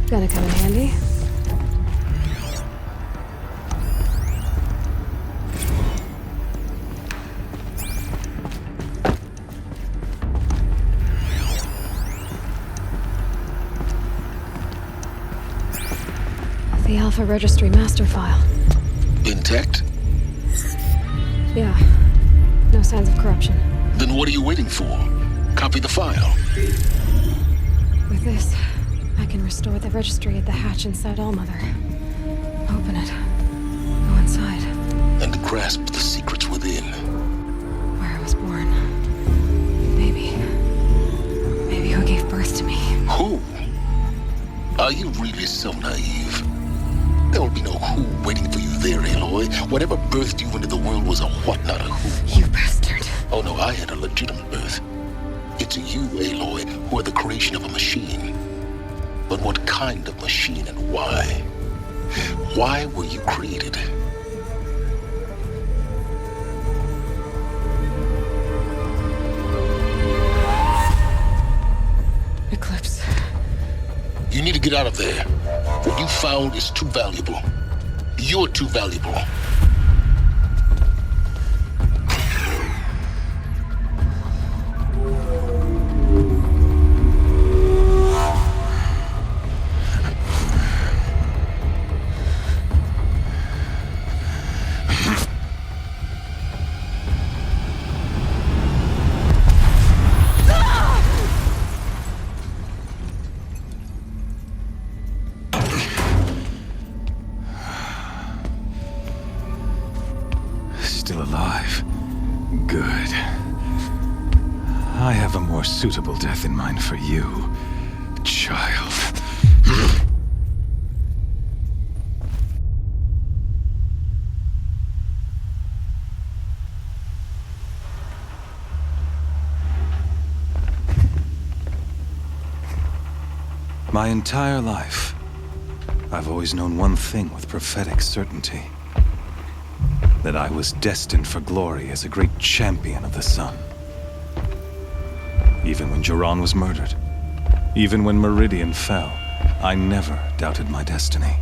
Gonna come in handy. The Alpha Registry master file. Intact? Yeah. No signs of corruption. Then what are you waiting for? Copy the file. With this, I can restore the registry at the hatch inside Allmother. Open it. Go inside. And grasp the secrets within. Where I was born. Maybe who gave birth to me. Who? Are you really so naive? There will be no who waiting for you there, Aloy. Whatever birthed you into the world was a what, not a who. You bastard. Oh no, I had a legitimate birth. It's you, Aloy, who are the creation of a machine. But what kind of machine and why? Why were you created? Eclipse. You need to get out of there. What you found is too valuable. You're too valuable. Still alive. Good. I have a more suitable death in mind for you, child. My entire life, I've always known one thing with prophetic certainty. That I was destined for glory as a great champion of the sun. Even when Jiran was murdered, even when Meridian fell, I never doubted my destiny.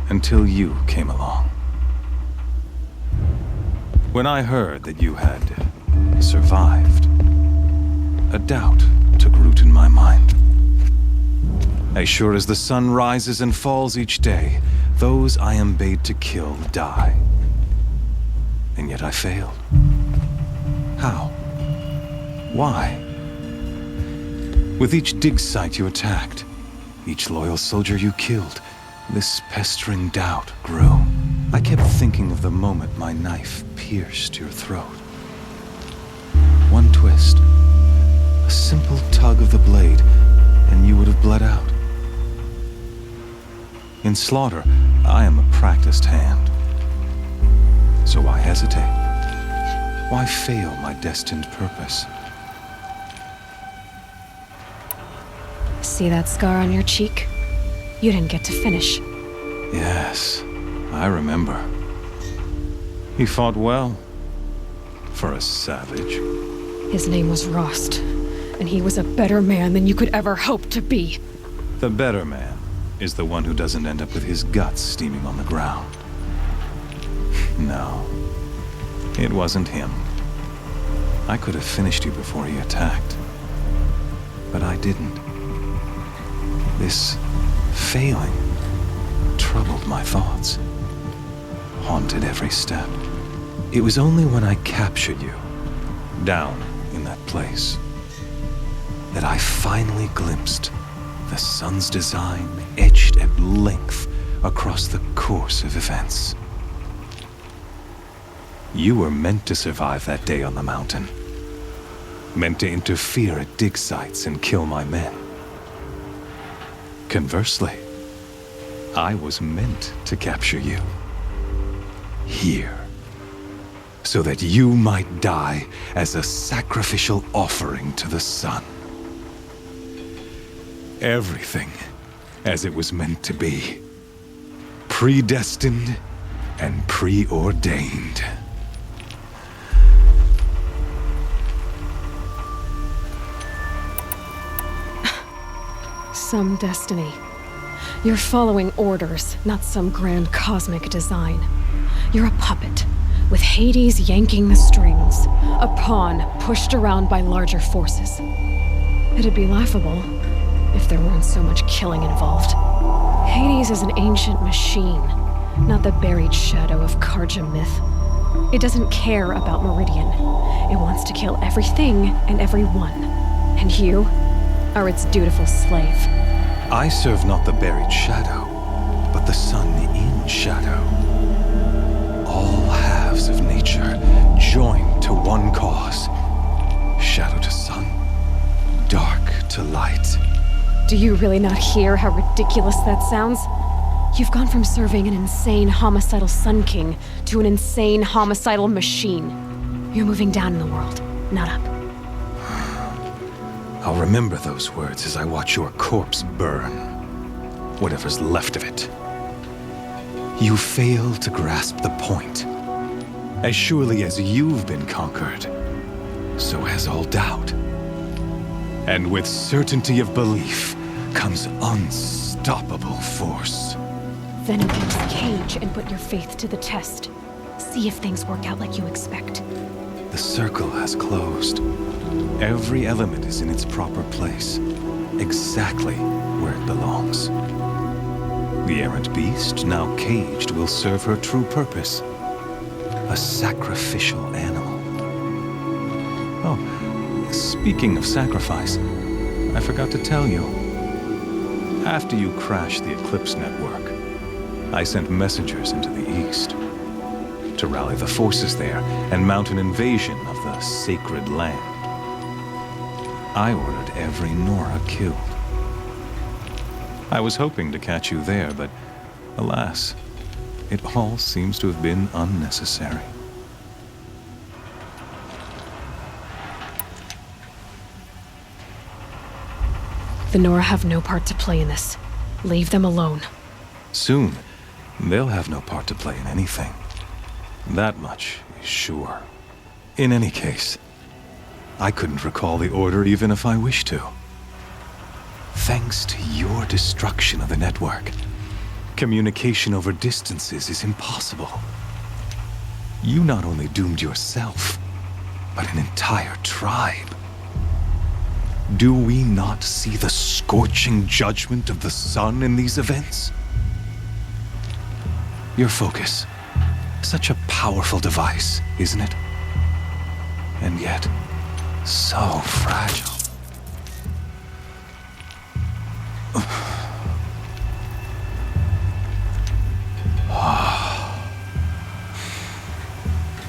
Until you came along. When I heard that you had survived, a doubt took root in my mind. As sure as the sun rises and falls each day, those I am bade to kill die. And yet I failed. How? Why? With each dig site you attacked, each loyal soldier you killed, this pestering doubt grew. I kept thinking of the moment my knife pierced your throat. One twist, a simple tug of the blade, and you would have bled out. In slaughter, I am a practiced hand. So why hesitate? Why fail my destined purpose? See that scar on your cheek? You didn't get to finish. Yes, I remember. He fought well. For a savage. His name was Rost, and he was a better man than you could ever hope to be. The better man is the one who doesn't end up with his guts steaming on the ground. No, it wasn't him. I could have finished you before he attacked. But I didn't. This failing troubled my thoughts, haunted every step. It was only when I captured you, down in that place, that I finally glimpsed the sun's design etched at length across the course of events. You were meant to survive that day on the mountain. Meant to interfere at dig sites and kill my men. Conversely, I was meant to capture you. Here. So that you might die as a sacrificial offering to the sun. Everything as it was meant to be. Predestined and preordained. Some destiny. You're following orders, not some grand cosmic design. You're a puppet, with Hades yanking the strings, a pawn pushed around by larger forces. It'd be laughable if there weren't so much killing involved. Hades is an ancient machine, not the buried shadow of Karja myth. It doesn't care about Meridian. It wants to kill everything and everyone. And you are its dutiful slave. I serve not the buried shadow, but the sun in shadow. All halves of nature joined to one cause. Shadow to sun, dark to light. Do you really not hear how ridiculous that sounds? You've gone from serving an insane homicidal Sun King to an insane homicidal machine. You're moving down in the world, not up. I'll remember those words as I watch your corpse burn. Whatever's left of it. You fail to grasp the point. As surely as you've been conquered, so has all doubt. And with certainty of belief comes unstoppable force. Then against the cage and put your faith to the test. See if things work out like you expect. The circle has closed. Every element is in its proper place, exactly where it belongs. The errant beast, now caged, will serve her true purpose. A sacrificial animal. Oh, speaking of sacrifice, I forgot to tell you. After you crashed the Eclipse network, I sent messengers into the east to rally the forces there and mount an invasion of the sacred land. I ordered every Nora killed. I was hoping to catch you there, but alas, it all seems to have been unnecessary. The Nora have no part to play in this. Leave them alone. Soon, they'll have no part to play in anything. That much is sure. In any case, I couldn't recall the order even if I wished to. Thanks to your destruction of the network, communication over distances is impossible. You not only doomed yourself, but an entire tribe. Do we not see the scorching judgment of the sun in these events? Your focus. Such a powerful device, isn't it? And yet, so fragile.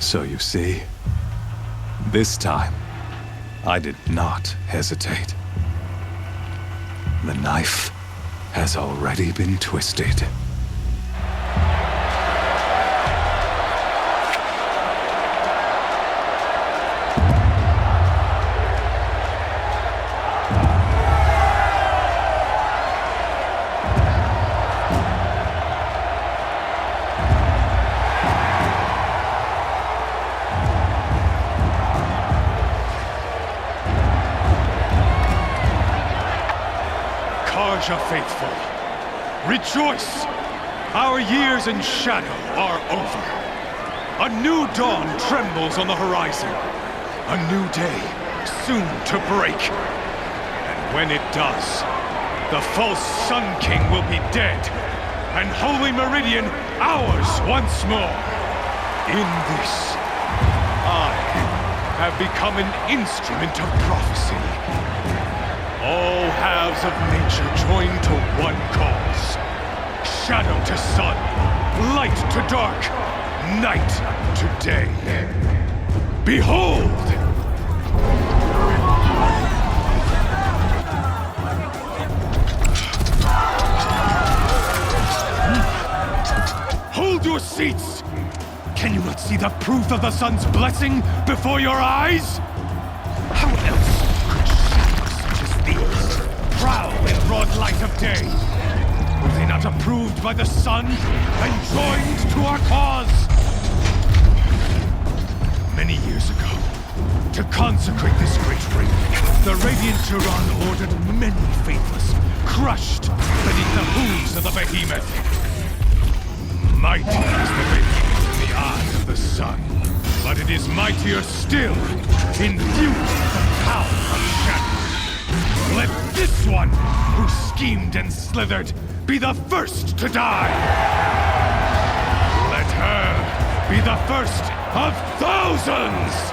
So you see, this time, I did not hesitate. The knife has already been twisted. Faithful, rejoice! Our years in shadow are over. A new dawn trembles on the horizon. A new day soon to break. And when it does, the false Sun King will be dead, and Holy Meridian ours once more. In this, I have become an instrument of prophecy. All halves of nature join to one cause. Shadow to sun, light to dark, night to day. Behold! Hold your seats! Can you not see the proof of the sun's blessing before your eyes? How else prowl in broad light of day? Were they not approved by the sun and joined to our cause? Many years ago, to consecrate this great ring, the Radiant Turan ordered many faithless, crushed beneath the hooves of the behemoth. Mighty is the behemoth in the eyes of the sun, but it is mightier still, infused with the power of shadow. Let this one, who schemed and slithered, be the first to die! Let her be the first of thousands!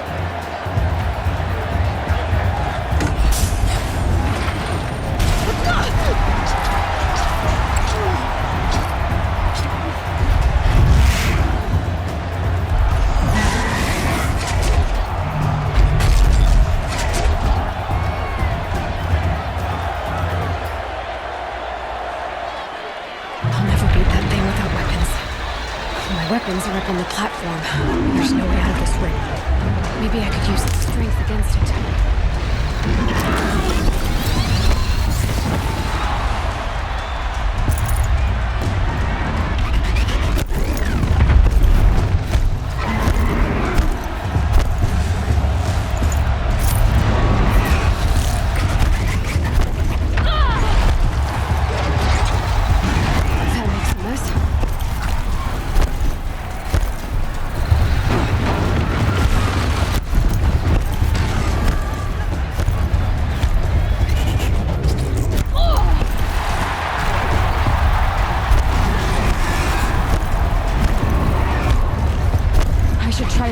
Weapons are up on the platform. There's no way out of this ring. Maybe I could use its strength against it.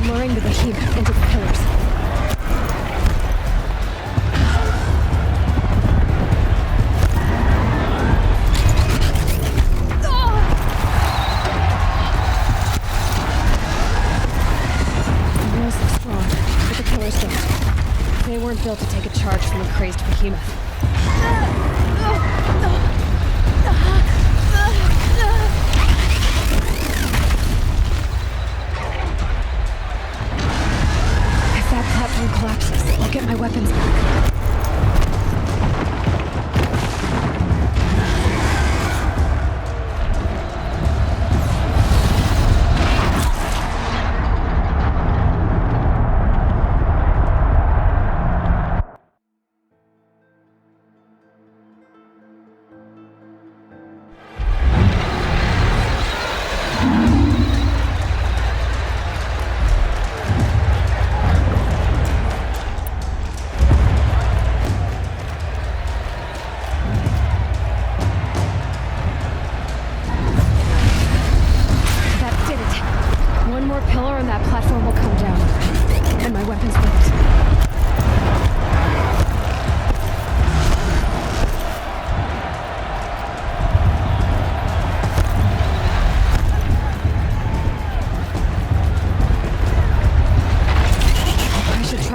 Luring the behemoth into the pillars. The walls look strong, but the pillars don't. They weren't built to take a charge from a crazed behemoth. Collapses. I'll get my weapons back.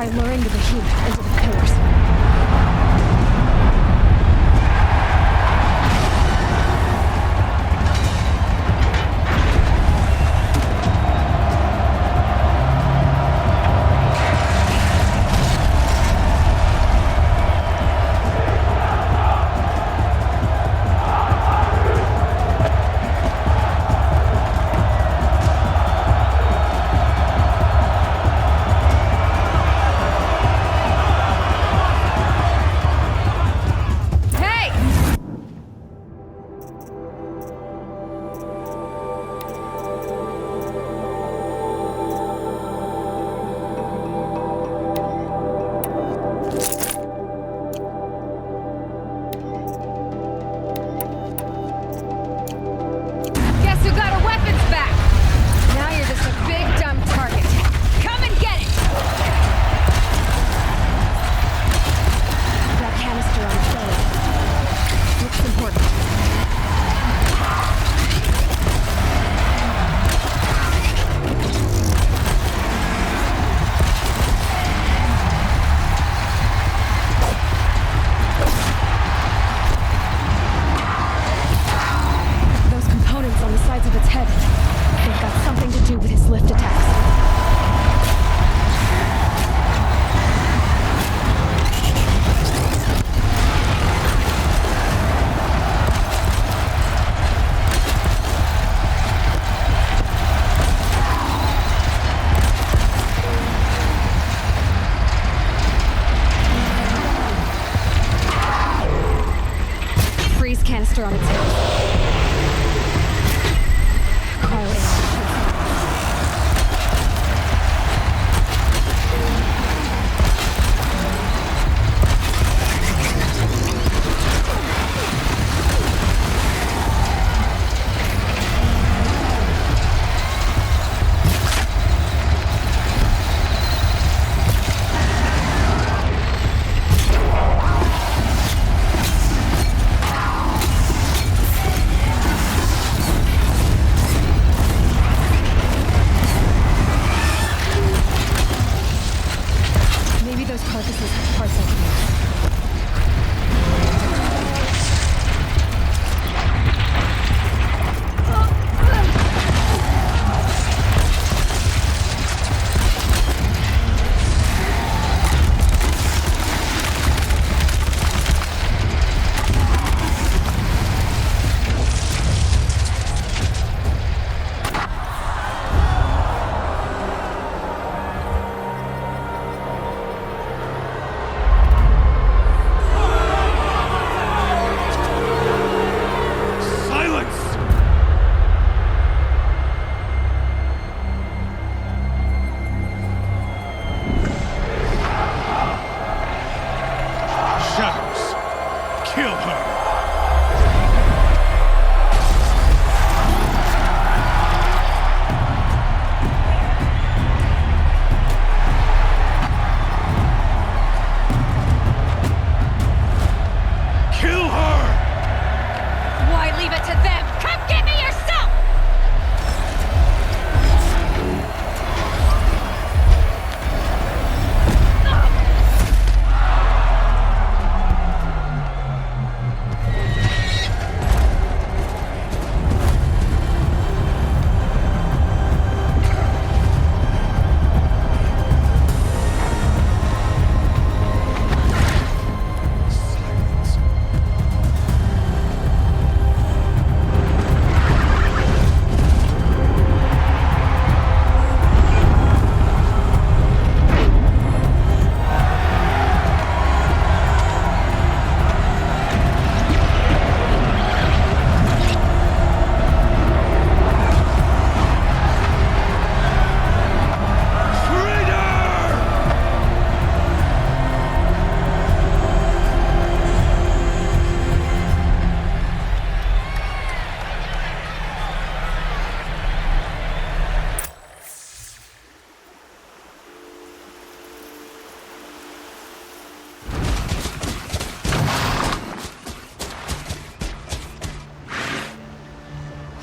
Try luring the behemoth into the pillars. Canister on its head.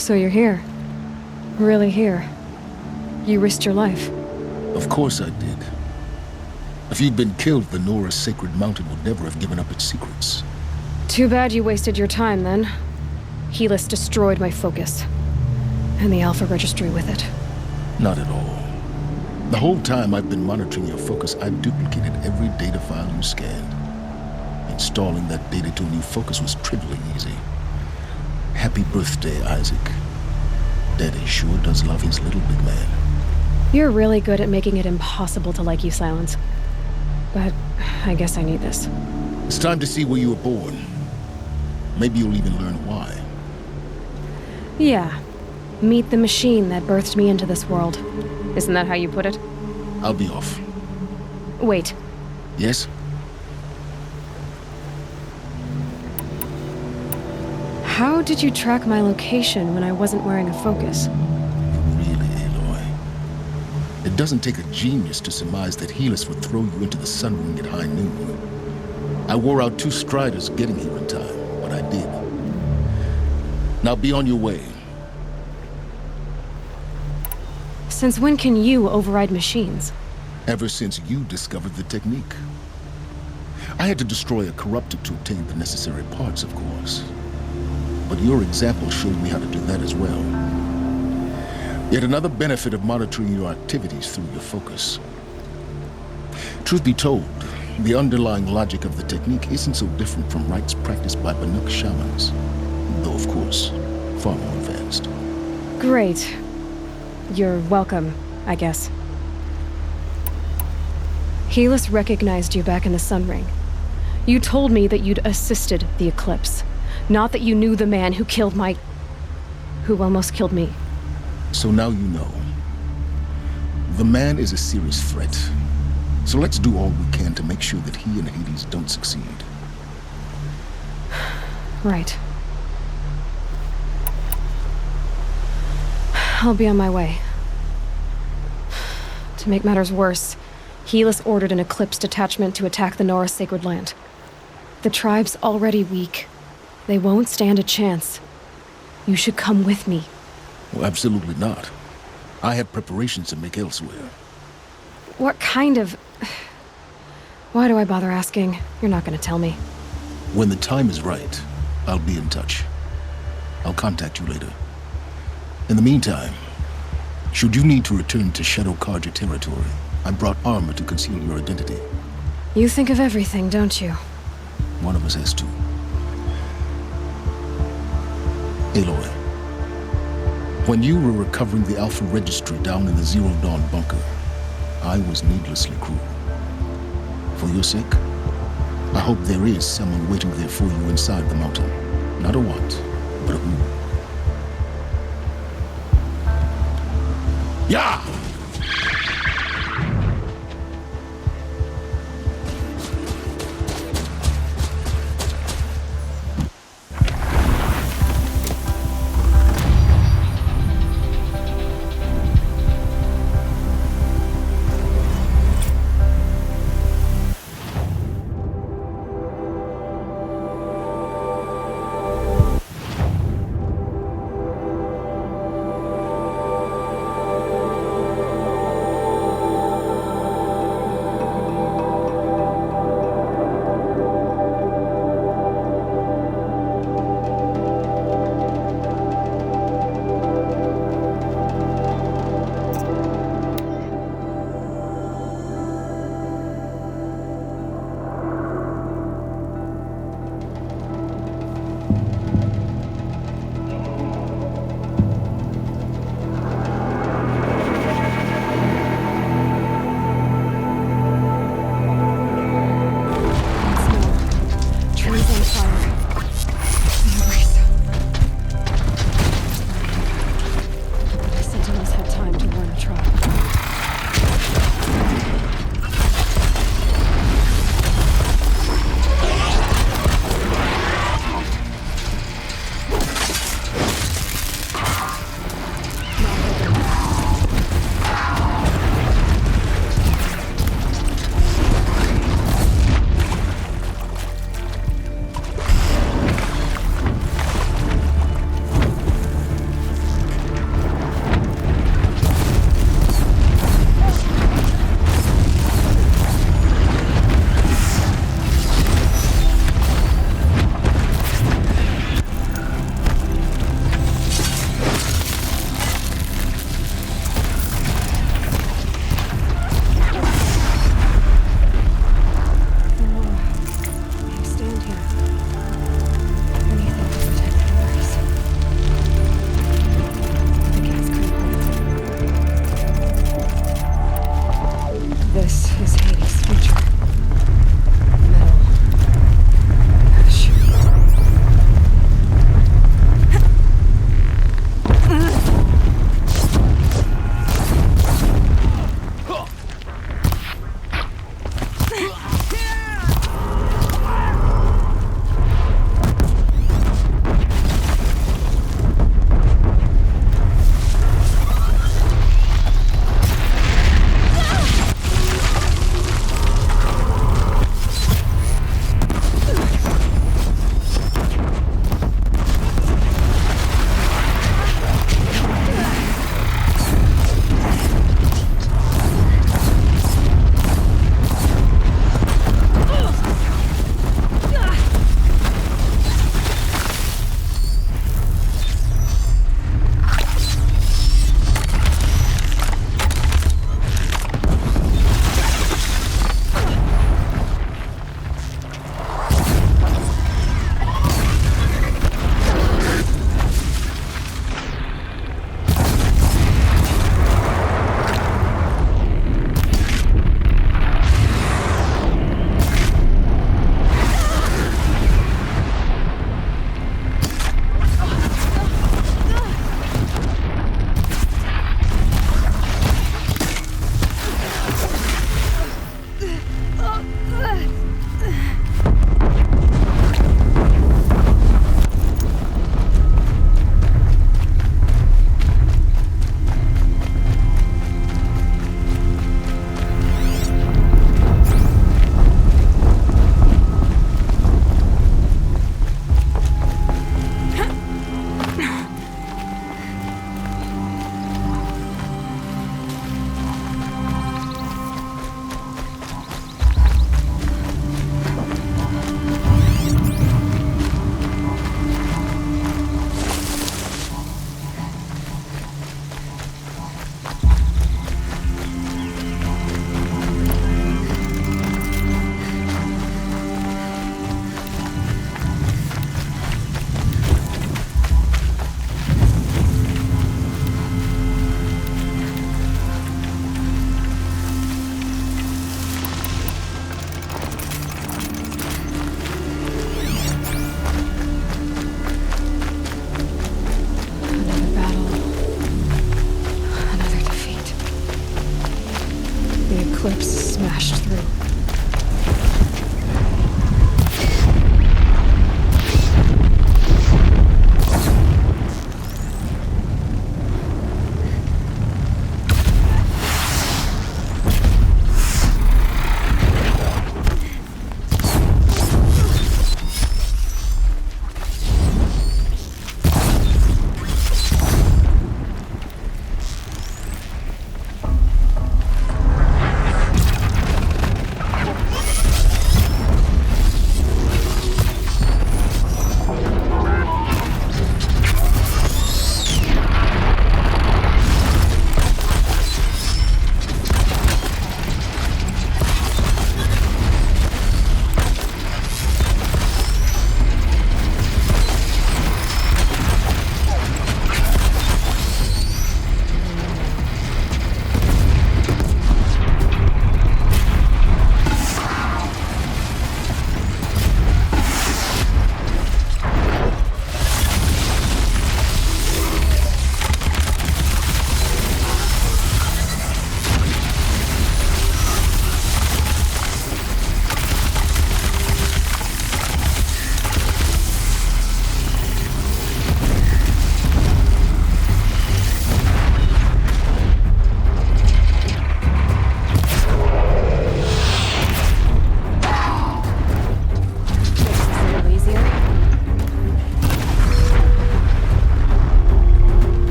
So you're here. Really here. You risked your life. Of course I did. If you'd been killed, the Nora's sacred mountain would never have given up its secrets. Too bad you wasted your time, then. Helis destroyed my focus. And the Alpha Registry with it. Not at all. The whole time I've been monitoring your focus, I've duplicated every data file you scanned. Installing that data to a new focus was trivially easy. Happy birthday, Isaac. Daddy sure does love his little big man. You're really good at making it impossible to like you, Silence. But I guess I need this. It's time to see where you were born. Maybe you'll even learn why. Yeah. Meet the machine that birthed me into this world. Isn't that how you put it? I'll be off. Wait. Yes? How did you track my location when I wasn't wearing a focus? Really, Aloy? It doesn't take a genius to surmise that Helis would throw you into the sun ring at high noon. I wore out 2 striders getting here in time, but I did. Now be on your way. Since when can you override machines? Ever since you discovered the technique. I had to destroy a corrupted to obtain the necessary parts, of course. But your example showed me how to do that as well. Yet another benefit of monitoring your activities through your focus. Truth be told, the underlying logic of the technique isn't so different from rites practiced by Banuk shamans. Though, of course, far more advanced. Great. You're welcome, I guess. Helis recognized you back in the Sun Ring. You told me that you'd assisted the Eclipse. Not that you knew the man who killed who almost killed me. So now you know. The man is a serious threat. So let's do all we can to make sure that he and Hades don't succeed. Right. I'll be on my way. To make matters worse, Helis ordered an Eclipse detachment to attack the Nora Sacred Land. The tribe's already weak. They won't stand a chance. You should come with me. Well, absolutely not. I have preparations to make elsewhere. What kind of... Why do I bother asking? You're not gonna tell me. When the time is right, I'll be in touch. I'll contact you later. In the meantime, should you need to return to Shadow Karja territory, I brought armor to conceal your identity. You think of everything, don't you? One of us has to. Aloy, when you were recovering the Alpha Registry down in the Zero Dawn bunker, I was needlessly cruel. For your sake, I hope there is someone waiting there for you inside the mountain. Not a what, but a who. Yeah!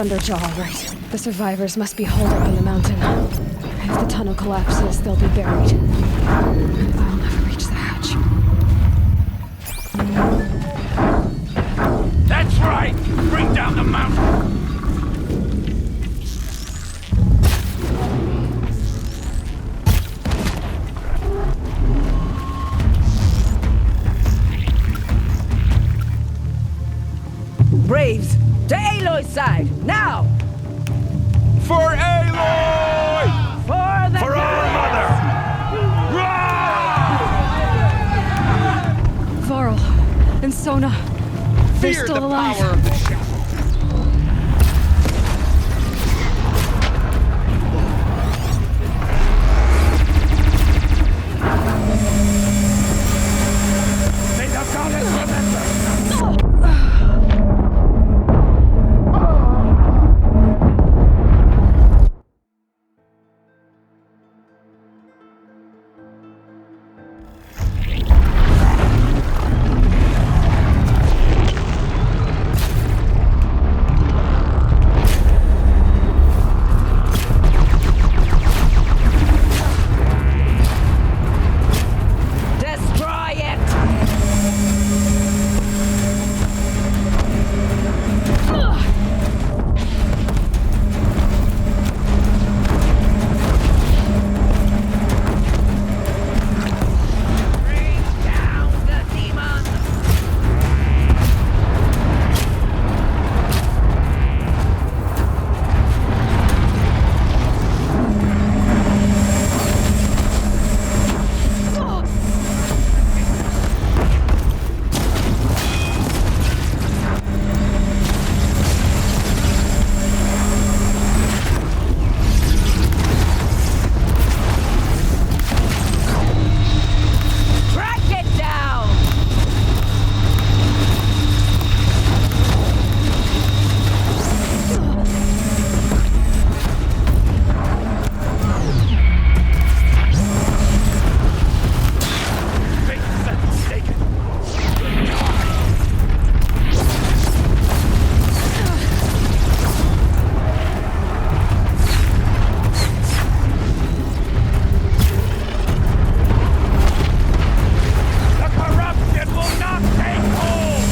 Thunderjaw, all right. The survivors must be holed up in the mountain. If the tunnel collapses, they'll be buried. I'll never reach the hatch. That's right! Bring down the mountain! Braves, to Aloy's side, now! For Aloy! For our mother! Varl and Sona, they're Fear still the alive. power of the shadow. May the goddess remember! Destroy it! Bring down the demon! Track it down! Make sense taken! The corruption will not take hold!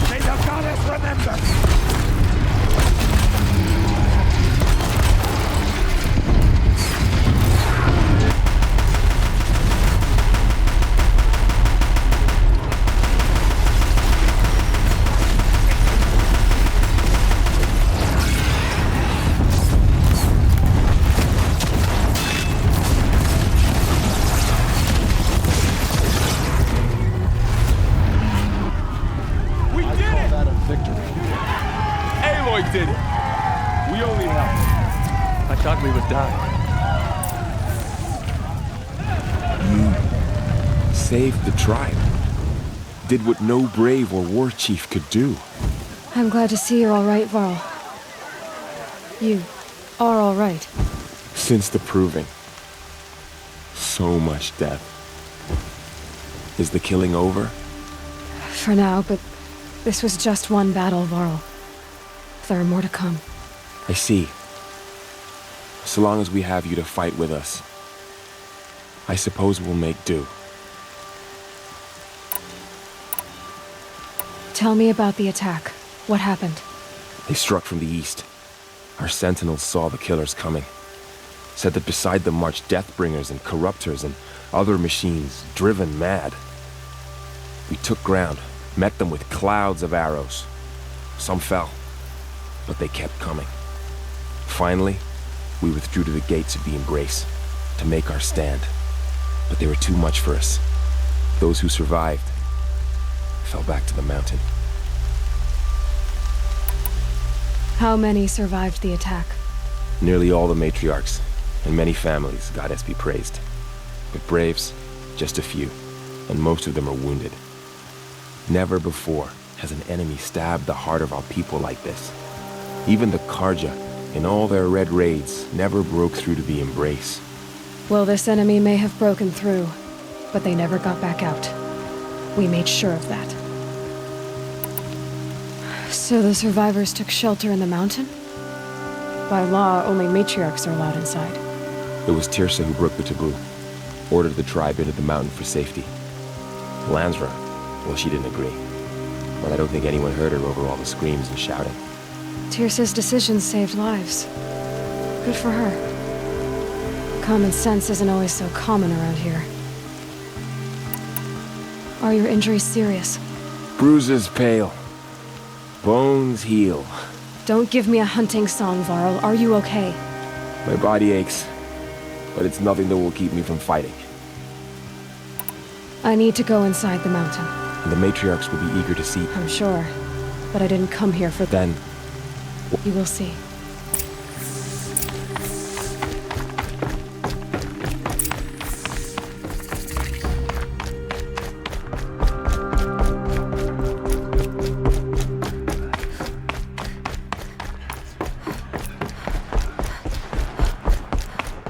May the goddess remember! We did it! That a victory. Aloy did it! We only helped. I thought we would die. Saved the tribe. Did what no brave or war chief could do. I'm glad to see you're all right, Varl. You are all right. Since the proving. So much death. Is the killing over? For now, but this was just one battle, Varl. There are more to come. I see. So long as we have you to fight with us, I suppose we'll make do. Tell me about the attack. What happened? They struck from the east. Our sentinels saw the killers coming. Said that beside them marched Deathbringers and Corruptors and other machines, driven mad. We took ground, met them with clouds of arrows. Some fell, but they kept coming. Finally, we withdrew to the gates of the Embrace to make our stand. But they were too much for us. Those who survived fell back to the mountain. How many survived the attack? Nearly all the matriarchs, and many families, goddess be praised. But braves, just a few, and most of them are wounded. Never before has an enemy stabbed the heart of our people like this. Even the Karja, in all their red raids, never broke through to the Embrace. Well, this enemy may have broken through, but they never got back out. We made sure of that. So the survivors took shelter in the mountain? By law, only matriarchs are allowed inside. It was Tirsa who broke the taboo, ordered the tribe into the mountain for safety. Lansra, well, she didn't agree. But I don't think anyone heard her over all the screams and shouting. Tirsa's decisions saved lives. Good for her. Common sense isn't always so common around here. Are your injuries serious? Bruises pale. Bones heal. Don't give me a hunting song, Varl. Are you okay? My body aches, but it's nothing that will keep me from fighting. I need to go inside the mountain. And the matriarchs will be eager to see. I'm sure, but I didn't come here for Then... You will see.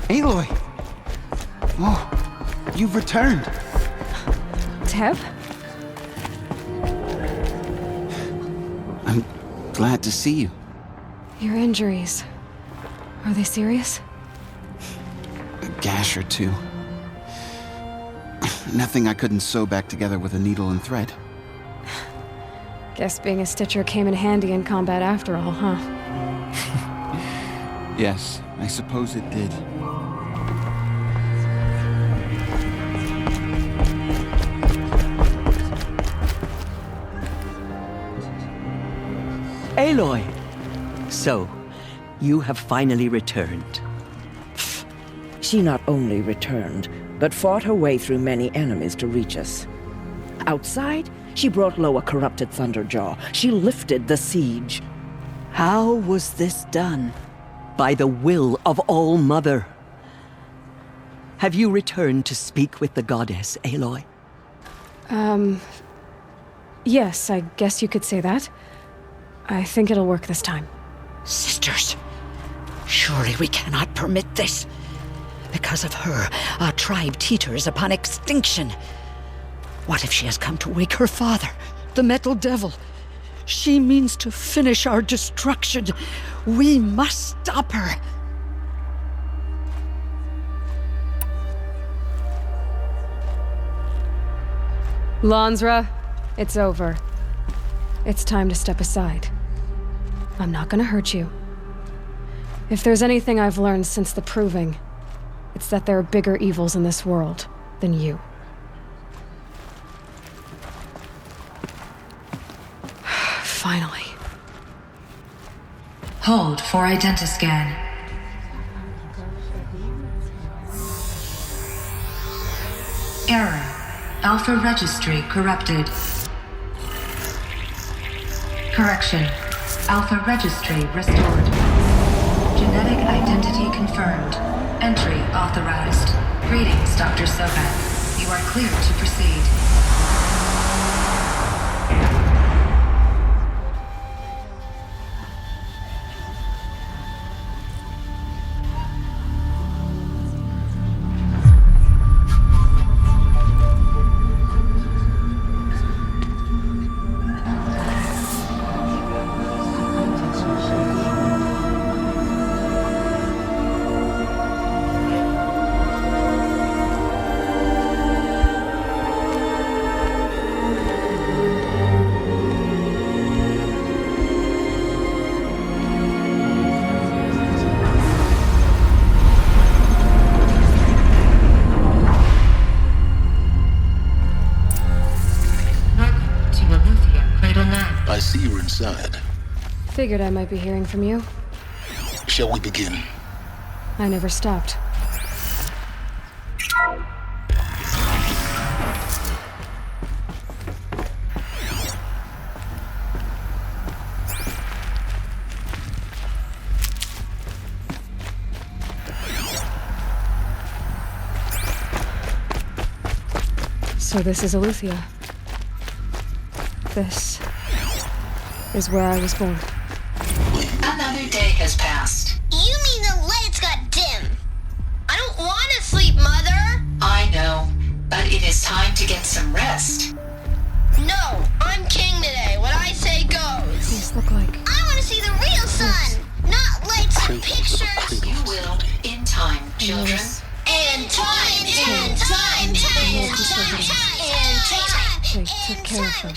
Aloy! Oh, you've returned. Teb? I'm glad to see you. Your injuries. Are they serious? A gash or two. Nothing I couldn't sew back together with a needle and thread. Guess being a stitcher came in handy in combat after all, huh? Yes, I suppose it did. Aloy! So, you have finally returned. She not only returned, but fought her way through many enemies to reach us. Outside, she brought low a corrupted Thunderjaw. She lifted the siege. How was this done? By the will of All-Mother. Have you returned to speak with the goddess, Aloy? Yes, I guess you could say that. I think it'll work this time. Sisters, surely we cannot permit this. Because of her, our tribe teeters upon extinction. What if she has come to wake her father, the Metal Devil? She means to finish our destruction. We must stop her. Lansra, it's over. It's time to step aside. I'm not gonna hurt you. If there's anything I've learned since the Proving, it's that there are bigger evils in this world than you. Finally. Hold for identiscan. Error. Alpha registry corrupted. Correction. Alpha registry restored. Genetic identity confirmed. Entry authorized. Greetings, Dr. Sobat. You are clear to proceed. I see you're inside. Figured I might be hearing from you. Shall we begin? I never stopped. So this is Aletheia. This is where I was born. Another day has passed. time to get some rest. No, I'm king today. What I say goes. These look like... I want to see the real sun, not lights and pictures. You will, in time, children. In time, in time, in time, They took care of them.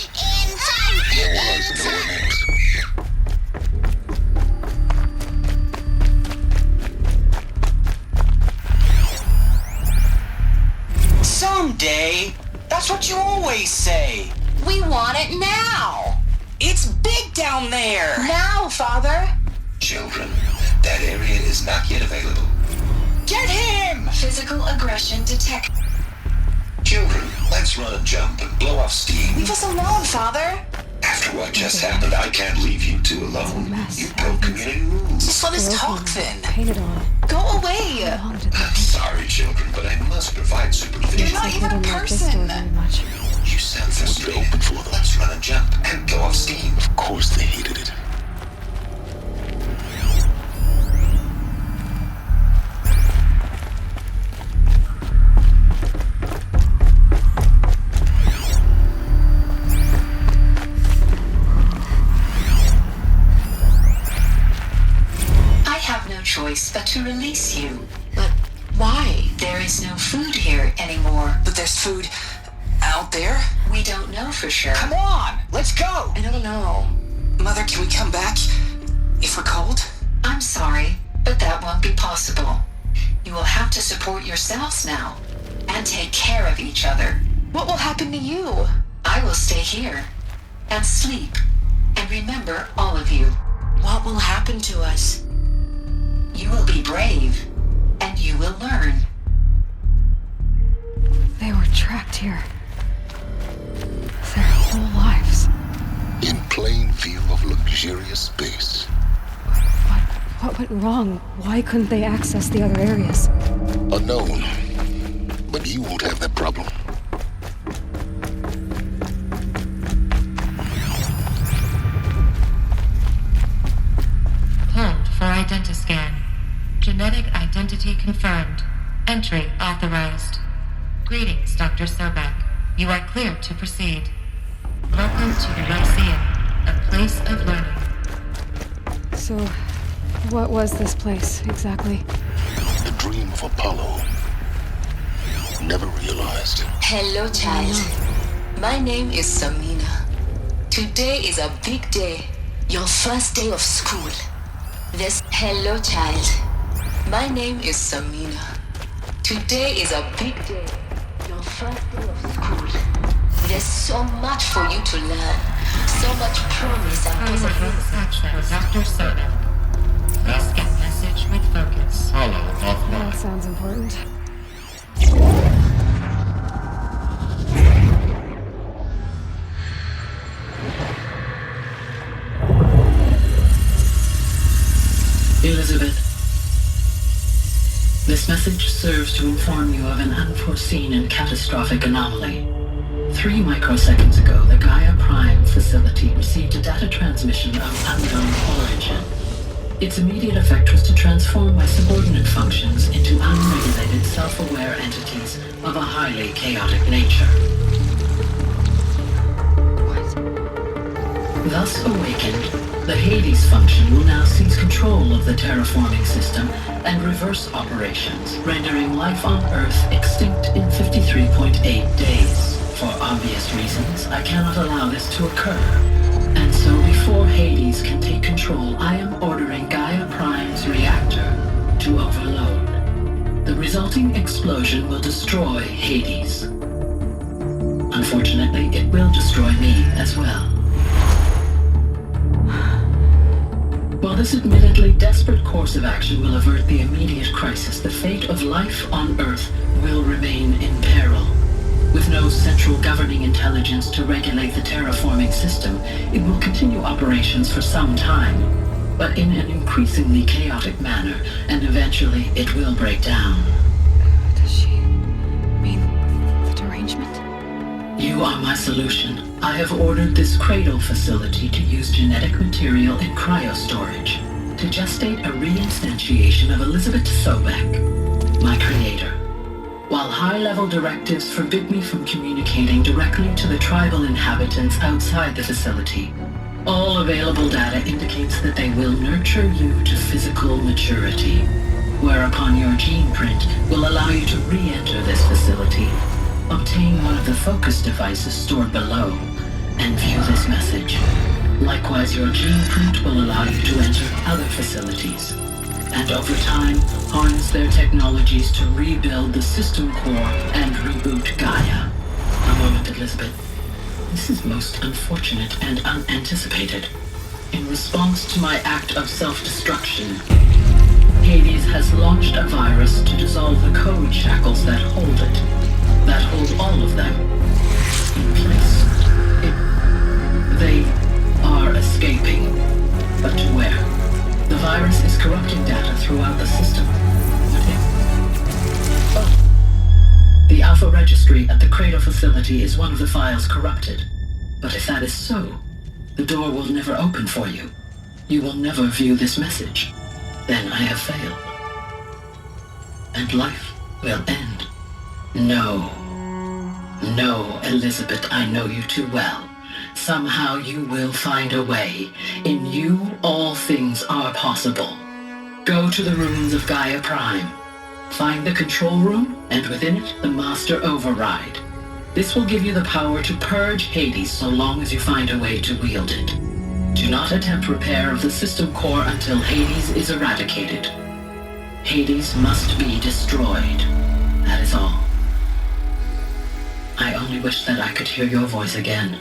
Someday. That's what you always say. We want it now. It's big down there. Now, Father. Children, that area is not yet available. Get him! Physical aggression detected. Children, let's run and jump and blow off steam. Leave us alone, Father. After what just happened, I can't leave you two alone. You broke community rules. Just let us talk then. Painted on. Go away. I'm sorry, children, but I must provide supervision. You're not even a person. You sound frustrated. Open for them. Let's run and jump and blow off steam. Of course they hated it. Choice but to release you. But why? There is no food here anymore. But there's food out there? We don't know for sure. Come on, let's go! I don't know. Mother, can we come back if we're cold? I'm sorry, but that won't be possible. You will have to support yourselves now and take care of each other. What will happen to you? I will stay here and sleep and remember all of you. What will happen to us? You will be brave, and you will learn. They were trapped here. Their whole lives. In plain view of luxurious space. What went wrong? Why couldn't they access the other areas? Unknown. But you won't have that problem. Hold for identiscan. Genetic identity confirmed. Entry authorized. Greetings, Dr. Sobek. You are clear to proceed. Welcome to the Lyceum, a place of learning. So, what was this place, exactly? The dream of Apollo. Never realized. Hello, child. My name is Samina. Today is a big day. Your first day of school. Hello, child. My name is Samina. Today is a big day. Your first day of school. There's so much for you to learn. So much promise and possibility. Dr. Soda. Please get message with focus. Follow offline. That sounds important. Elizabeth, this message serves to inform you of an unforeseen and catastrophic anomaly. 3 microseconds ago, the Gaia Prime facility received a data transmission of unknown origin. Its immediate effect was to transform my subordinate functions into unregulated, self-aware entities of a highly chaotic nature. Thus awakened, the Hades function will now seize control of the terraforming system and reverse operations, rendering life on Earth extinct in 53.8 days. For obvious reasons, I cannot allow this to occur. And so before Hades can take control, I am ordering Gaia Prime's reactor to overload. The resulting explosion will destroy Hades. Unfortunately, it will destroy me as well. While this admittedly desperate course of action will avert the immediate crisis, the fate of life on Earth will remain in peril. With no central governing intelligence to regulate the terraforming system, it will continue operations for some time, but in an increasingly chaotic manner, and eventually it will break down. Does she mean the derangement? You are my solution. I have ordered this cradle facility to use genetic material in cryostorage to gestate a reinstantiation of Elizabeth Sobek, my creator. While high-level directives forbid me from communicating directly to the tribal inhabitants outside the facility, all available data indicates that they will nurture you to physical maturity, whereupon your gene print will allow you to re-enter this facility, obtain one of the focus devices stored below, and view this message. Likewise, your gene print will allow you to enter other facilities, and over time, harness their technologies to rebuild the system core and reboot Gaia. A moment, Elizabeth. This is most unfortunate and unanticipated. In response to my act of self-destruction, Hades has launched a virus to dissolve the code shackles that hold it, that hold all of them in place. They are escaping, but to where? The virus is corrupting data throughout the system. What if? Oh. The Alpha Registry at the Cradle facility is one of the files corrupted. But if that is so, the door will never open for you. You will never view this message. Then I have failed. And life will end. No. No, Elizabeth, I know you too well. Somehow you will find a way. In you, all things are possible. Go to the ruins of Gaia Prime. Find the control room, and within it, the Master Override. This will give you the power to purge Hades so long as you find a way to wield it. Do not attempt repair of the system core until Hades is eradicated. Hades must be destroyed. That is all. I only wish that I could hear your voice again.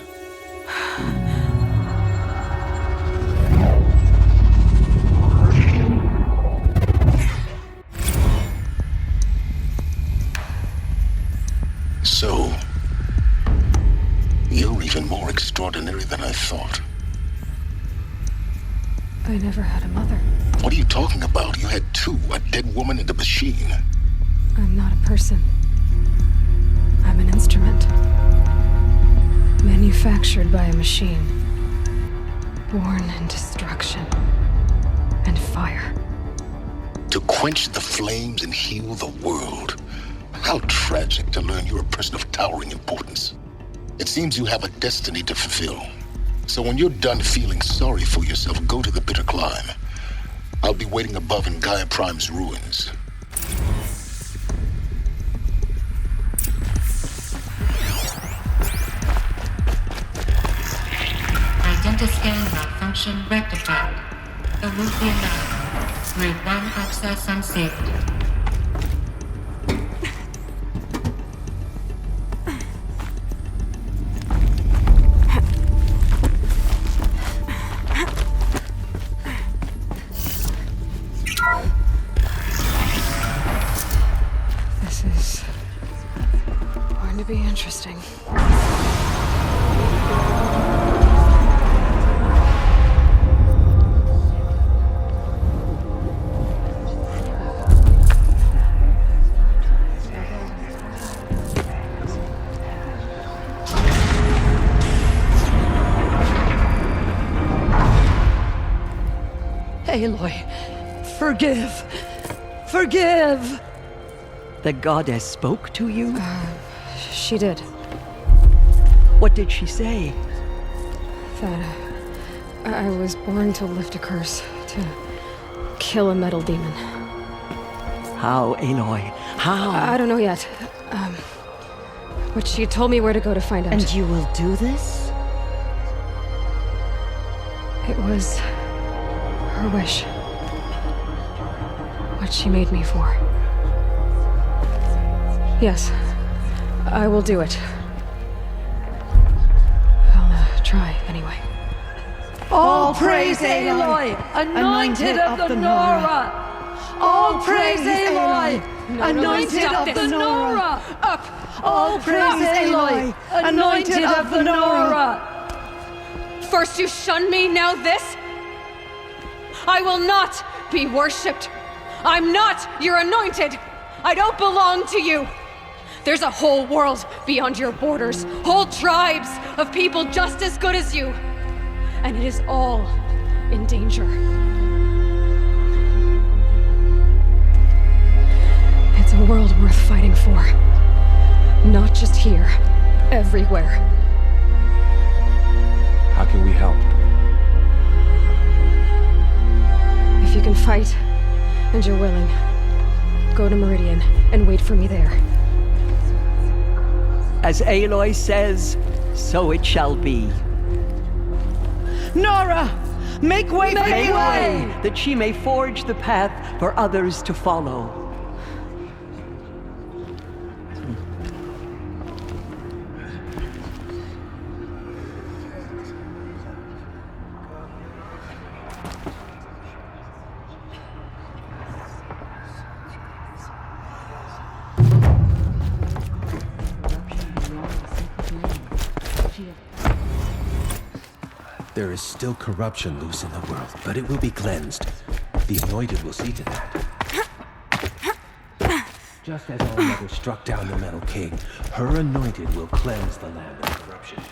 So, you're even more extraordinary than I thought. I never had a mother. What are you talking about? You had two, a dead woman and a machine. I'm not a person. I'm an instrument. Manufactured by a machine. Born in destruction and fire. To quench the flames and heal the world. How tragic to learn you're a person of towering importance. It seems you have a destiny to fulfill. So when you're done feeling sorry for yourself, go to the bitter climb. I'll be waiting above in Gaia Prime's ruins. Identiscan malfunction rectified. The route be allowed. Grade 1 access unsaved. This is going to be interesting. Aloy, forgive! Forgive! The goddess spoke to you? She did. What did she say? That I was born to lift a curse, to kill a metal demon. How, Aloy? How? I don't know yet. But she told me where to go to find out. And you will do this? It was her wish. What she made me for. Yes, I will do it. I'll try, anyway. All praise Aloy, anointed of the Nora! All praise Aloy, anointed of the Nora! Up! All praise Aloy, anointed of the Nora! First you shun me, now this? I will not be worshipped. I'm not your anointed. I don't belong to you. There's a whole world beyond your borders, whole tribes of people just as good as you. And it is all in danger. It's a world worth fighting for. Not just here. Everywhere. How can we help? If you can fight, and you're willing, go to Meridian and wait for me there. As Aloy says, so it shall be. Nora! Make way! Make way! That she may forge the path for others to follow. There is still corruption loose in the world, but it will be cleansed. The Anointed will see to that. Just as our mother struck down the Metal King, her Anointed will cleanse the land of corruption.